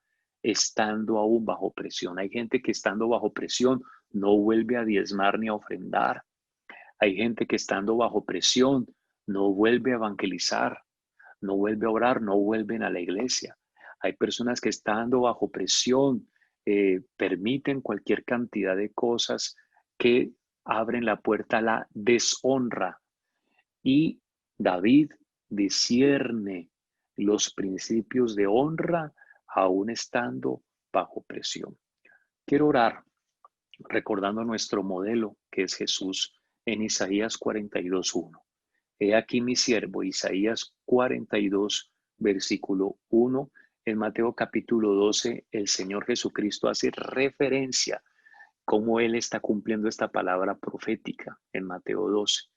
estando aún bajo presión. Hay gente que estando bajo presión no vuelve a diezmar ni a ofrendar. Hay gente que estando bajo presión no vuelve a evangelizar, no vuelve a orar, no vuelven a la iglesia. Hay personas que estando bajo presión permiten cualquier cantidad de cosas que abren la puerta a la deshonra. Y David discierne los principios de honra aún estando bajo presión. Quiero orar recordando nuestro modelo, que es Jesús, en Isaías 42:1. He aquí mi siervo, Isaías 42, versículo 1. En Mateo capítulo 12, el Señor Jesucristo hace referencia cómo Él está cumpliendo esta palabra profética en Mateo 12.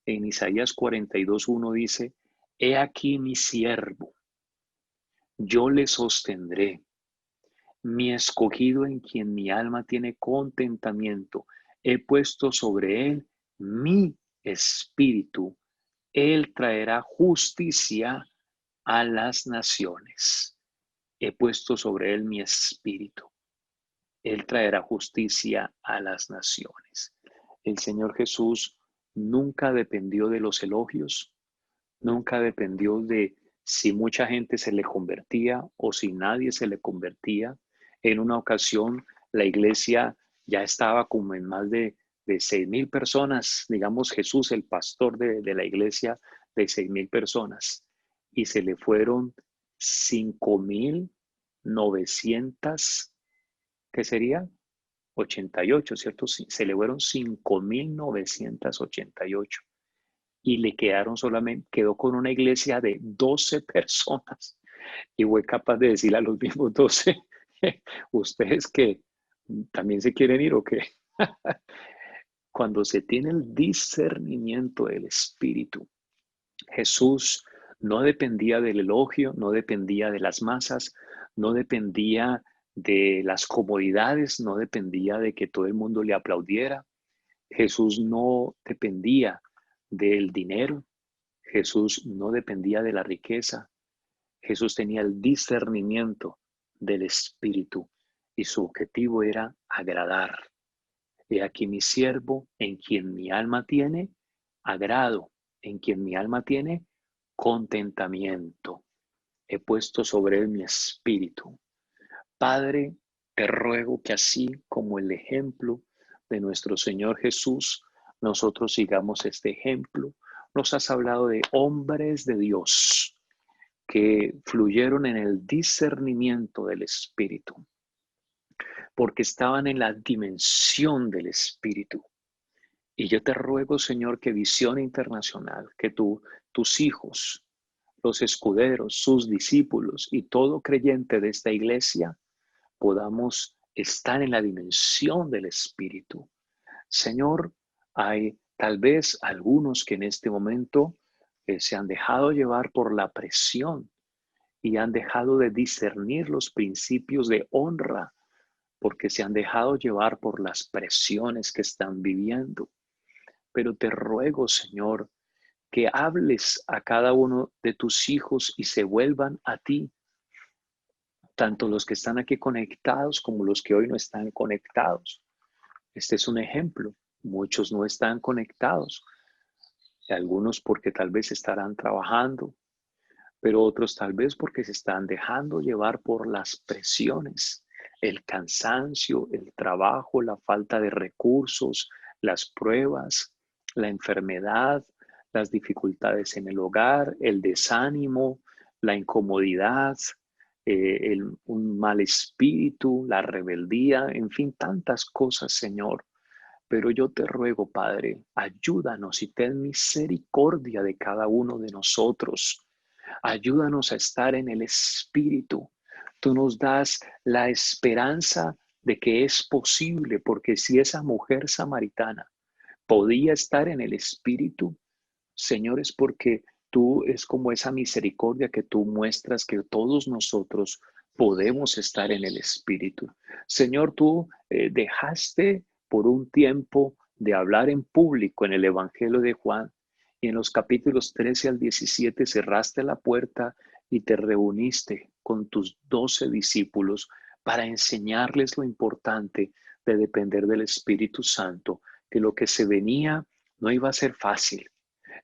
En Isaías 42:1 dice, he aquí mi siervo, yo le sostendré, mi escogido en quien mi alma tiene contentamiento. He puesto sobre él mi espíritu. Él traerá justicia a las naciones. He puesto sobre él mi espíritu. Él traerá justicia a las naciones. El Señor Jesús nunca dependió de los elogios, nunca dependió de si mucha gente se le convertía o si nadie se le convertía. En una ocasión, la iglesia ya estaba como en más de 6,000 personas, digamos Jesús, el pastor de la iglesia, de 6,000 personas, y se le fueron 5,900, ¿qué sería? 88, ¿cierto? Se le fueron 5,988 y le quedaron solamente, quedó con una iglesia de 12 personas y fue capaz de decirle a los mismos 12, ustedes que también se quieren ir o qué. Cuando se tiene el discernimiento del Espíritu, Jesús no dependía del elogio, no dependía de las masas, no dependía de las comodidades, no dependía de que todo el mundo le aplaudiera. Jesús no dependía del dinero, Jesús no dependía de la riqueza. Jesús tenía el discernimiento del Espíritu y su objetivo era agradar. He aquí mi siervo, en quien mi alma tiene agrado, en quien mi alma tiene contentamiento. He puesto sobre él mi espíritu. Padre, te ruego que así como el ejemplo de nuestro Señor Jesús, nosotros sigamos este ejemplo. Nos has hablado de hombres de Dios que fluyeron en el discernimiento del Espíritu, porque estaban en la dimensión del Espíritu. Y yo te ruego, Señor, que Visión Internacional, que tus hijos, los escuderos, sus discípulos y todo creyente de esta iglesia podamos estar en la dimensión del Espíritu. Señor, hay tal vez algunos que en este momento se han dejado llevar por la presión y han dejado de discernir los principios de honra porque se han dejado llevar por las presiones que están viviendo. Pero te ruego, Señor, que hables a cada uno de tus hijos y se vuelvan a ti, tanto los que están aquí conectados como los que hoy no están conectados. Este es un ejemplo. Muchos no están conectados, algunos porque tal vez estarán trabajando, pero otros tal vez porque se están dejando llevar por las presiones, el cansancio, el trabajo, la falta de recursos, las pruebas, la enfermedad, las dificultades en el hogar, el desánimo, la incomodidad, un mal espíritu, la rebeldía, en fin, tantas cosas, Señor. Pero yo te ruego, Padre, ayúdanos y ten misericordia de cada uno de nosotros. Ayúdanos a estar en el Espíritu. Tú nos das la esperanza de que es posible, porque si esa mujer samaritana podía estar en el Espíritu, Señor, es porque tú es como esa misericordia que tú muestras que todos nosotros podemos estar en el Espíritu. Señor, tú dejaste por un tiempo de hablar en público en el Evangelio de Juan y en los capítulos 13 al 17 cerraste la puerta y te reuniste con tus 12 discípulos para enseñarles lo importante de depender del Espíritu Santo, que lo que se venía no iba a ser fácil.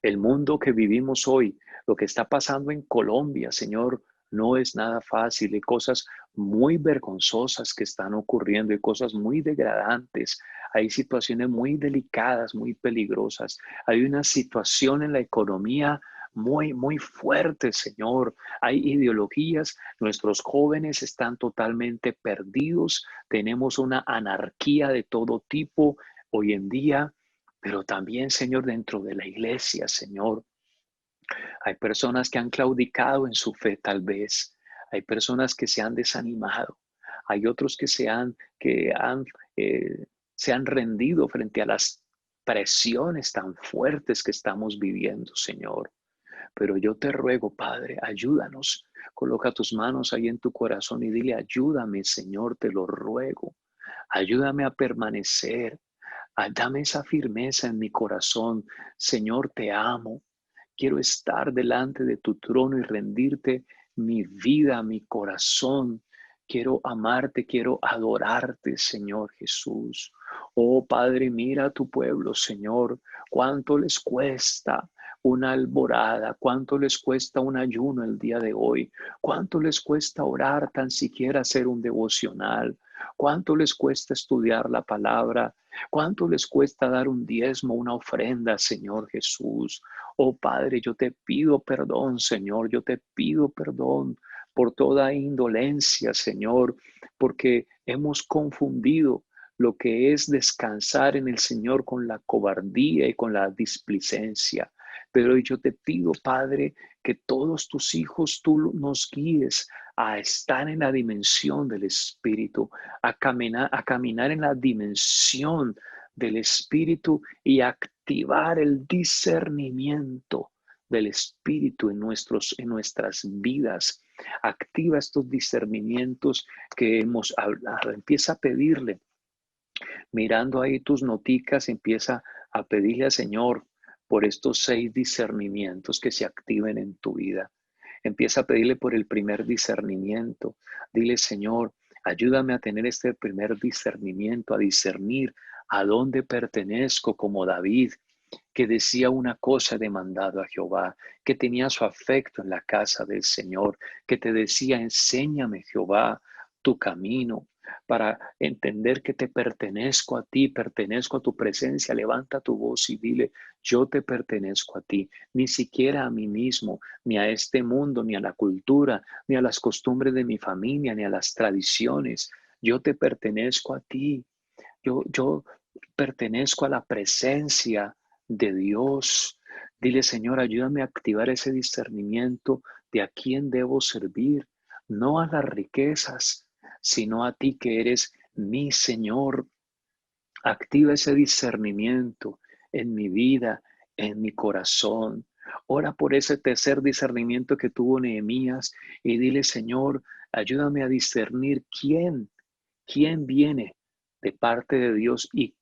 El mundo que vivimos hoy, lo que está pasando en Colombia, Señor, no es nada fácil. Hay cosas muy vergonzosas que están ocurriendo, hay cosas muy degradantes, hay situaciones muy delicadas, muy peligrosas. Hay una situación en la economía muy fuerte, Señor. Hay ideologías, nuestros jóvenes están totalmente perdidos, tenemos una anarquía de todo tipo hoy en día. Pero también, Señor, dentro de la iglesia, Señor, hay personas que han claudicado en su fe tal vez. Hay personas que se han desanimado. Hay otros que se han rendido frente a las presiones tan fuertes que estamos viviendo, Señor. Pero yo te ruego, Padre, ayúdanos. Coloca tus manos ahí en tu corazón y dile, ayúdame, Señor, te lo ruego. Ayúdame a permanecer. Dame esa firmeza en mi corazón. Señor, te amo. Quiero estar delante de tu trono y rendirte mi vida, mi corazón. Quiero amarte, quiero adorarte, Señor Jesús. Oh Padre, mira a tu pueblo, Señor. Cuánto les cuesta una alborada, cuánto les cuesta un ayuno el día de hoy, cuánto les cuesta orar, tan siquiera hacer un devocional, cuánto les cuesta estudiar la palabra, cuánto les cuesta dar un diezmo, una ofrenda, Señor Jesús. Oh Padre, yo te pido perdón, Señor, yo te pido perdón por toda indolencia, Señor, porque hemos confundido lo que es descansar en el Señor con la cobardía y con la displicencia. Pero yo te pido, Padre, que todos tus hijos tú nos guíes a estar en la dimensión del Espíritu, a caminar en la dimensión del Espíritu y activar el discernimiento del Espíritu en nuestras vidas. Activa estos discernimientos que hemos hablado. Empieza a pedirle, mirando ahí tus noticas, empieza a pedirle al Señor por estos 6 discernimientos que se activen en tu vida. Empieza a pedirle por el primer discernimiento. Dile, Señor, ayúdame a tener este primer discernimiento, a discernir a dónde pertenezco como David, que decía una cosa demandado a Jehová, que tenía su afecto en la casa del Señor, que te decía, enséñame, Jehová, tu camino, para entender que te pertenezco a ti, pertenezco a tu presencia. Levanta tu voz y dile, yo te pertenezco a ti, ni siquiera a mí mismo, ni a este mundo, ni a la cultura, ni a las costumbres de mi familia, ni a las tradiciones. Yo te pertenezco a ti. Yo pertenezco a la presencia de Dios. Dile, Señor, ayúdame a activar ese discernimiento de a quién debo servir, no a las riquezas, sino a ti que eres mi Señor. Activa ese discernimiento en mi vida, en mi corazón. Ora por ese tercer discernimiento que tuvo Nehemías y dile, Señor, ayúdame a discernir quién viene de parte de Dios y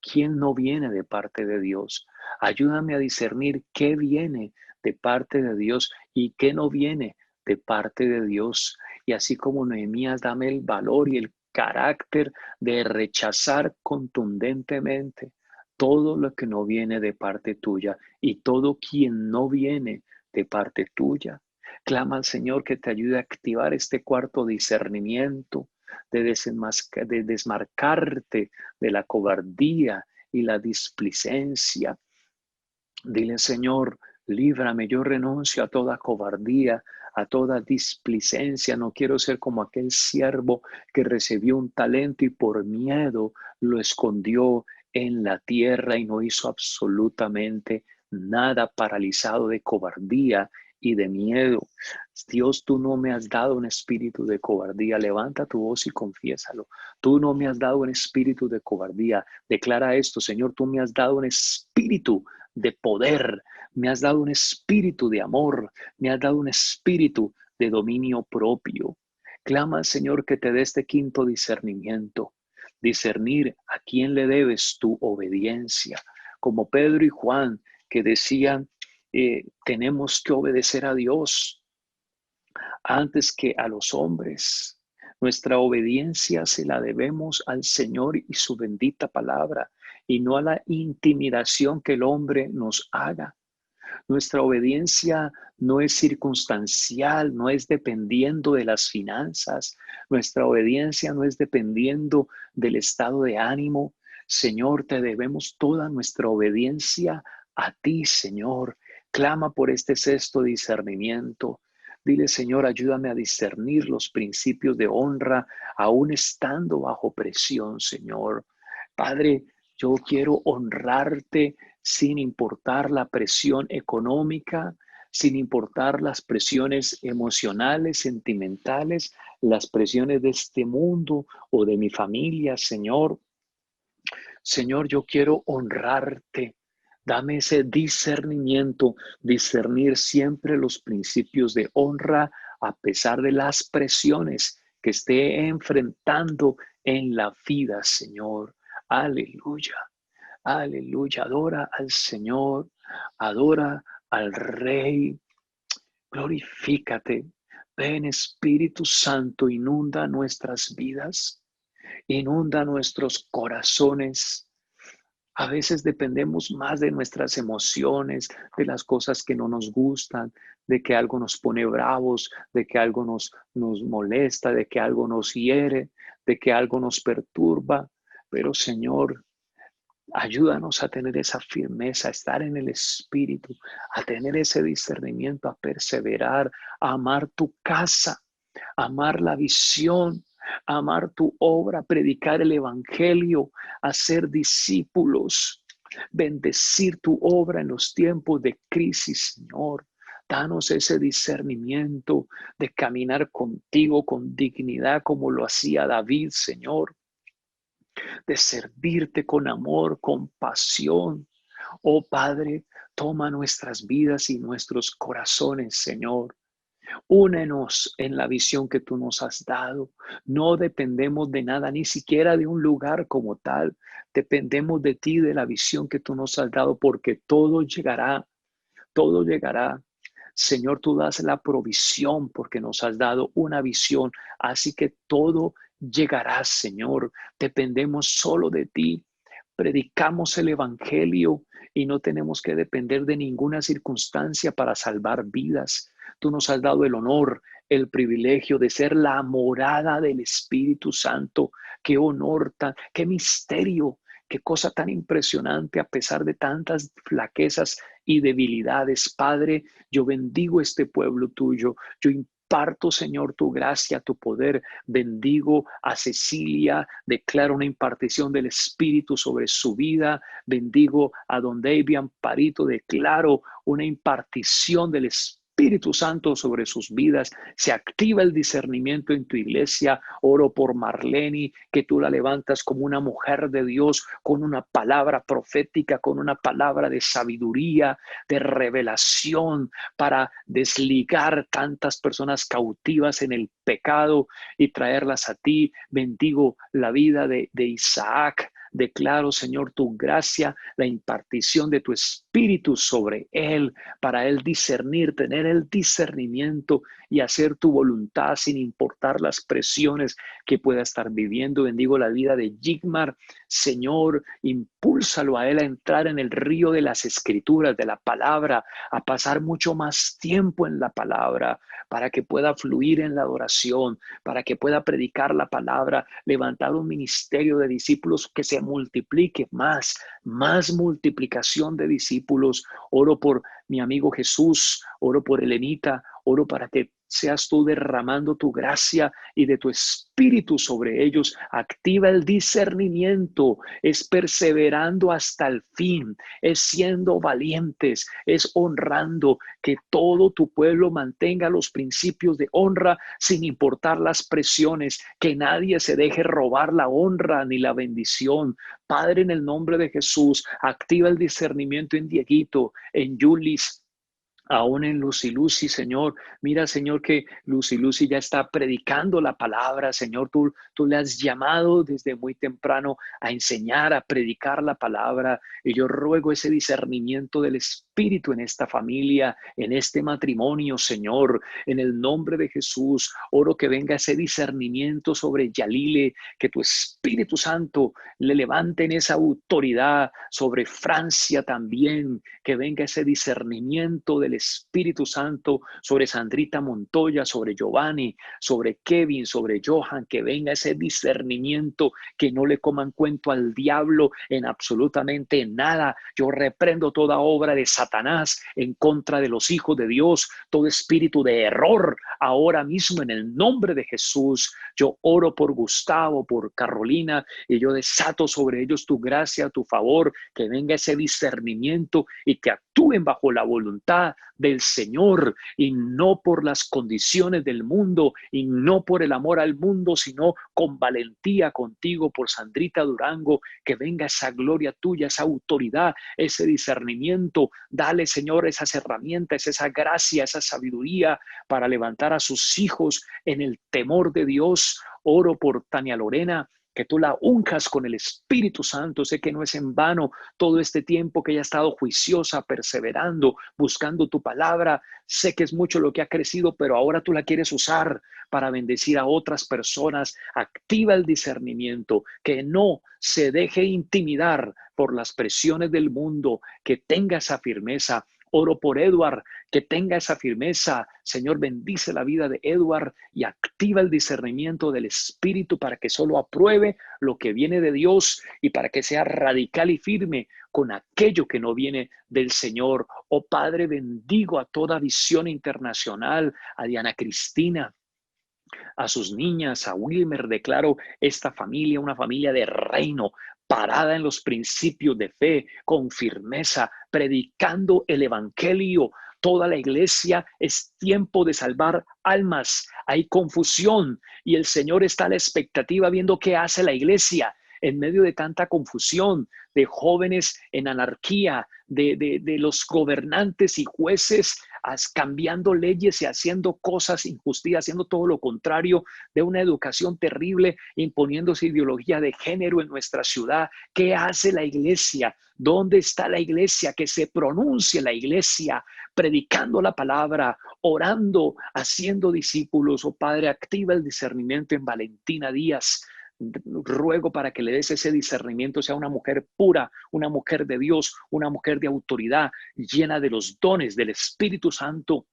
quién no viene de parte de Dios. Ayúdame a discernir qué viene de parte de Dios y qué no viene de parte de Dios. Y así como Nehemías, dame el valor y el carácter de rechazar contundentemente todo lo que no viene de parte tuya y todo quien no viene de parte tuya. Clama al Señor que te ayude a activar este cuarto discernimiento de desmarcarte de la cobardía y la displicencia. Dile, Señor, líbrame, yo renuncio a toda cobardía, a toda displicencia. No quiero ser como aquel siervo que recibió un talento y por miedo lo escondió en la tierra y no hizo absolutamente nada, paralizado de cobardía y de miedo. Dios, tú no me has dado un espíritu de cobardía. Levanta tu voz y confiésalo. Tú no me has dado un espíritu de cobardía. Declara esto, Señor, tú me has dado un espíritu de poder, me has dado un espíritu de amor, me has dado un espíritu de dominio propio. Clama al Señor que te dé este quinto discernimiento, discernir a quién le debes tu obediencia, como Pedro y Juan que decían, tenemos que obedecer a Dios antes que a los hombres. Nuestra obediencia se la debemos al Señor y su bendita palabra, y no a la intimidación que el hombre nos haga. Nuestra obediencia no es circunstancial, no es dependiendo de las finanzas. Nuestra obediencia no es dependiendo del estado de ánimo. Señor, te debemos toda nuestra obediencia a ti, Señor. Clama por este sexto discernimiento. Dile, Señor, ayúdame a discernir los principios de honra, aún estando bajo presión, Señor. Padre, yo quiero honrarte sin importar la presión económica, sin importar las presiones emocionales, sentimentales, las presiones de este mundo o de mi familia, Señor. Señor, yo quiero honrarte. Dame ese discernimiento, discernir siempre los principios de honra a pesar de las presiones que esté enfrentando en la vida, Señor. Aleluya. Aleluya, adora al Señor, adora al Rey, glorifícate. Ven Espíritu Santo, inunda nuestras vidas, inunda nuestros corazones. A veces dependemos más de nuestras emociones, de las cosas que no nos gustan, de que algo nos pone bravos, de que algo nos molesta, de que algo nos hiere, de que algo nos perturba. Pero Señor, ayúdanos a tener esa firmeza, a estar en el Espíritu, a tener ese discernimiento, a perseverar, a amar tu casa, a amar la visión, a amar tu obra, predicar el Evangelio, a ser discípulos, bendecir tu obra en los tiempos de crisis, Señor. Danos ese discernimiento de caminar contigo con dignidad como lo hacía David, Señor, de servirte con amor, con pasión. Oh Padre, toma nuestras vidas y nuestros corazones, Señor. Únenos en la visión que tú nos has dado. No dependemos de nada, ni siquiera de un lugar como tal. Dependemos de ti, de la visión que tú nos has dado, porque todo llegará, todo llegará. Señor, tú das la provisión porque nos has dado una visión, así que todo llegará, Señor. Dependemos solo de ti. Predicamos el Evangelio y no tenemos que depender de ninguna circunstancia para salvar vidas. Tú nos has dado el honor, el privilegio de ser la morada del Espíritu Santo. Qué honor, qué misterio, qué cosa tan impresionante a pesar de tantas flaquezas y debilidades. Padre, yo bendigo este pueblo tuyo. Yo imparto, Señor, tu gracia, tu poder. Bendigo a Cecilia, declaro una impartición del Espíritu sobre su vida. Bendigo a don David Amparito, declaro una impartición del Espíritu Santo sobre sus vidas. Se activa el discernimiento en tu iglesia. Oro por Marlene, que tú la levantas como una mujer de Dios, con una palabra profética, con una palabra de sabiduría, de revelación, para desligar tantas personas cautivas en el pecado y traerlas a ti. Bendigo la vida de Isaac. Declaro, Señor, tu gracia, la impartición de tu Espíritu sobre él, para él discernir, tener el discernimiento y hacer tu voluntad sin importar las presiones que pueda estar viviendo. Bendigo la vida de Jigmar. Señor, impúlsalo a él a entrar en el río de las Escrituras, de la palabra, a pasar mucho más tiempo en la palabra, para que pueda fluir en la adoración, para que pueda predicar la palabra, levantar un ministerio de discípulos que se multiplique más multiplicación de discípulos. Oro por mi amigo Jesús, oro por Elenita, oro para que seas tú derramando tu gracia y de tu Espíritu sobre ellos. Activa el discernimiento, es perseverando hasta el fin, es siendo valientes, es honrando, que todo tu pueblo mantenga los principios de honra sin importar las presiones, que nadie se deje robar la honra ni la bendición. Padre, en el nombre de Jesús, activa el discernimiento en Dieguito, en Yulis, aún en Lucy, Señor. Mira, Señor, que Lucy ya está predicando la palabra. Señor, tú le has llamado desde muy temprano a enseñar, a predicar la palabra. Y yo ruego ese discernimiento del Espíritu en esta familia, en este matrimonio, Señor. En el nombre de Jesús, oro que venga ese discernimiento sobre Yalile, que tu Espíritu Santo le levante en esa autoridad sobre Francia también, que venga ese discernimiento del Espíritu Santo sobre Sandrita Montoya, sobre Giovanni, sobre Kevin, sobre Johan, que venga ese discernimiento, que no le coman cuento al diablo en absolutamente nada. Yo reprendo toda obra de Satanás en contra de los hijos de Dios, todo espíritu de error ahora mismo en el nombre de Jesús. Yo oro por Gustavo, por Carolina, y yo desato sobre ellos tu gracia, tu favor, que venga ese discernimiento y que actúen bajo la voluntad del Señor y no por las condiciones del mundo y no por el amor al mundo, sino con valentía contigo, por Sandrita Durango, que venga esa gloria tuya, esa autoridad, ese discernimiento. Dale, Señor, esas herramientas, esa gracia, esa sabiduría para levantar a sus hijos en el temor de Dios. Oro por Tania Lorena, que tú la unjas con el Espíritu Santo. Sé que no es en vano todo este tiempo que ella ha estado juiciosa, perseverando, buscando tu palabra. Sé que es mucho lo que ha crecido, pero ahora tú la quieres usar para bendecir a otras personas. Activa el discernimiento, que no se deje intimidar por las presiones del mundo, que tenga esa firmeza. Oro por Edward, que tenga esa firmeza. Señor, bendice la vida de Edward y activa el discernimiento del Espíritu para que solo apruebe lo que viene de Dios y para que sea radical y firme con aquello que no viene del Señor. Oh Padre, bendigo a toda Visión Internacional, a Diana Cristina, a sus niñas, a Wilmer. Declaro esta familia una familia de reino, parada en los principios de fe, con firmeza, predicando el evangelio. Toda la iglesia, es tiempo de salvar almas. Hay confusión y el Señor está a la expectativa viendo qué hace la iglesia en medio de tanta confusión, de jóvenes en anarquía, de los gobernantes y jueces cambiando leyes y haciendo cosas injustas, haciendo todo lo contrario, de una educación terrible, imponiéndose ideología de género en nuestra ciudad. ¿Qué hace la iglesia? ¿Dónde está la iglesia? Que se pronuncie la iglesia, predicando la palabra, orando, haciendo discípulos. Oh Padre, activa el discernimiento en Valentina Díaz. Ruego para que le des ese discernimiento, sea una mujer pura, una mujer de Dios, una mujer de autoridad, llena de los dones del Espíritu Santo.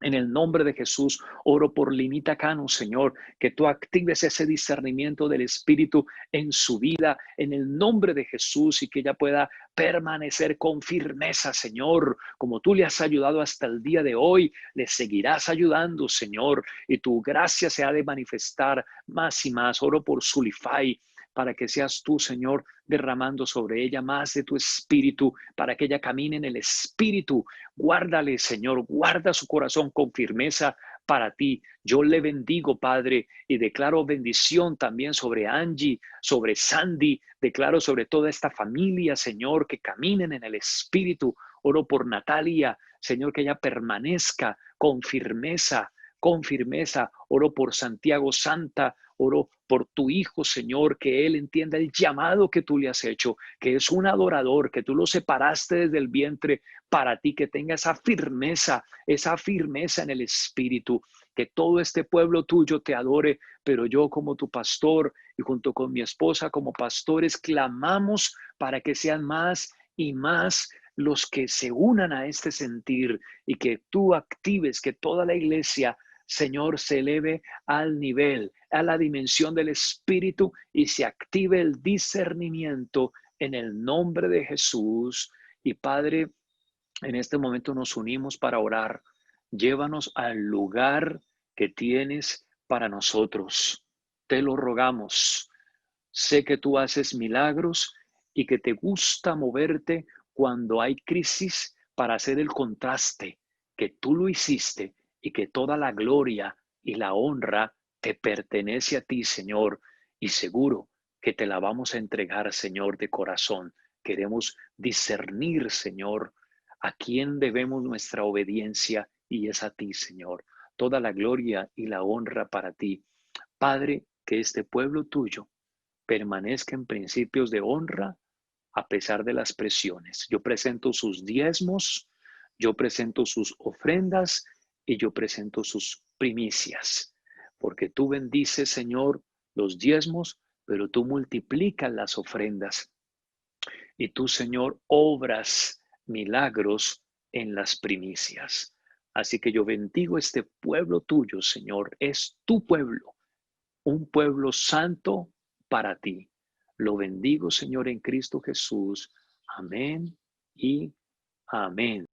En el nombre de Jesús, oro por Linita Cano, Señor, que tú actives ese discernimiento del Espíritu en su vida, en el nombre de Jesús, y que ella pueda permanecer con firmeza, Señor, como tú le has ayudado hasta el día de hoy, le seguirás ayudando, Señor, y tu gracia se ha de manifestar más y más. Oro por Zulify, para que seas tú, Señor, derramando sobre ella más de tu espíritu, para que ella camine en el espíritu. Guárdale, Señor, guarda su corazón con firmeza para ti. Yo le bendigo, Padre, y declaro bendición también sobre Angie, sobre Sandy. Declaro sobre toda esta familia, Señor, que caminen en el espíritu. Oro por Natalia, Señor, que ella permanezca con firmeza, con firmeza. Oro por Santiago Santa. Oro por tu hijo, Señor, que él entienda el llamado que tú le has hecho, que es un adorador, que tú lo separaste desde el vientre para ti, que tenga esa firmeza en el espíritu, que todo este pueblo tuyo te adore, pero yo como tu pastor y junto con mi esposa como pastores clamamos para que sean más y más los que se unan a este sentir y que tú actives que toda la iglesia, Señor, se eleve al nivel, a la dimensión del espíritu y se active el discernimiento en el nombre de Jesús. Y Padre, en este momento nos unimos para orar. Llévanos al lugar que tienes para nosotros. Te lo rogamos. Sé que tú haces milagros y que te gusta moverte cuando hay crisis para hacer el contraste, que tú lo hiciste y que toda la gloria y la honra te pertenece a ti, Señor, y seguro que te la vamos a entregar, Señor, de corazón. Queremos discernir, Señor, a quién debemos nuestra obediencia y es a ti, Señor. Toda la gloria y la honra para ti. Padre, que este pueblo tuyo permanezca en principios de honra a pesar de las presiones. Yo presento sus diezmos, yo presento sus ofrendas y yo presento sus primicias, porque tú bendices, Señor, los diezmos, pero tú multiplicas las ofrendas y tú, Señor, obras milagros en las primicias. Así que yo bendigo este pueblo tuyo, Señor, es tu pueblo, un pueblo santo para ti. Lo bendigo, Señor, en Cristo Jesús. Amén y amén.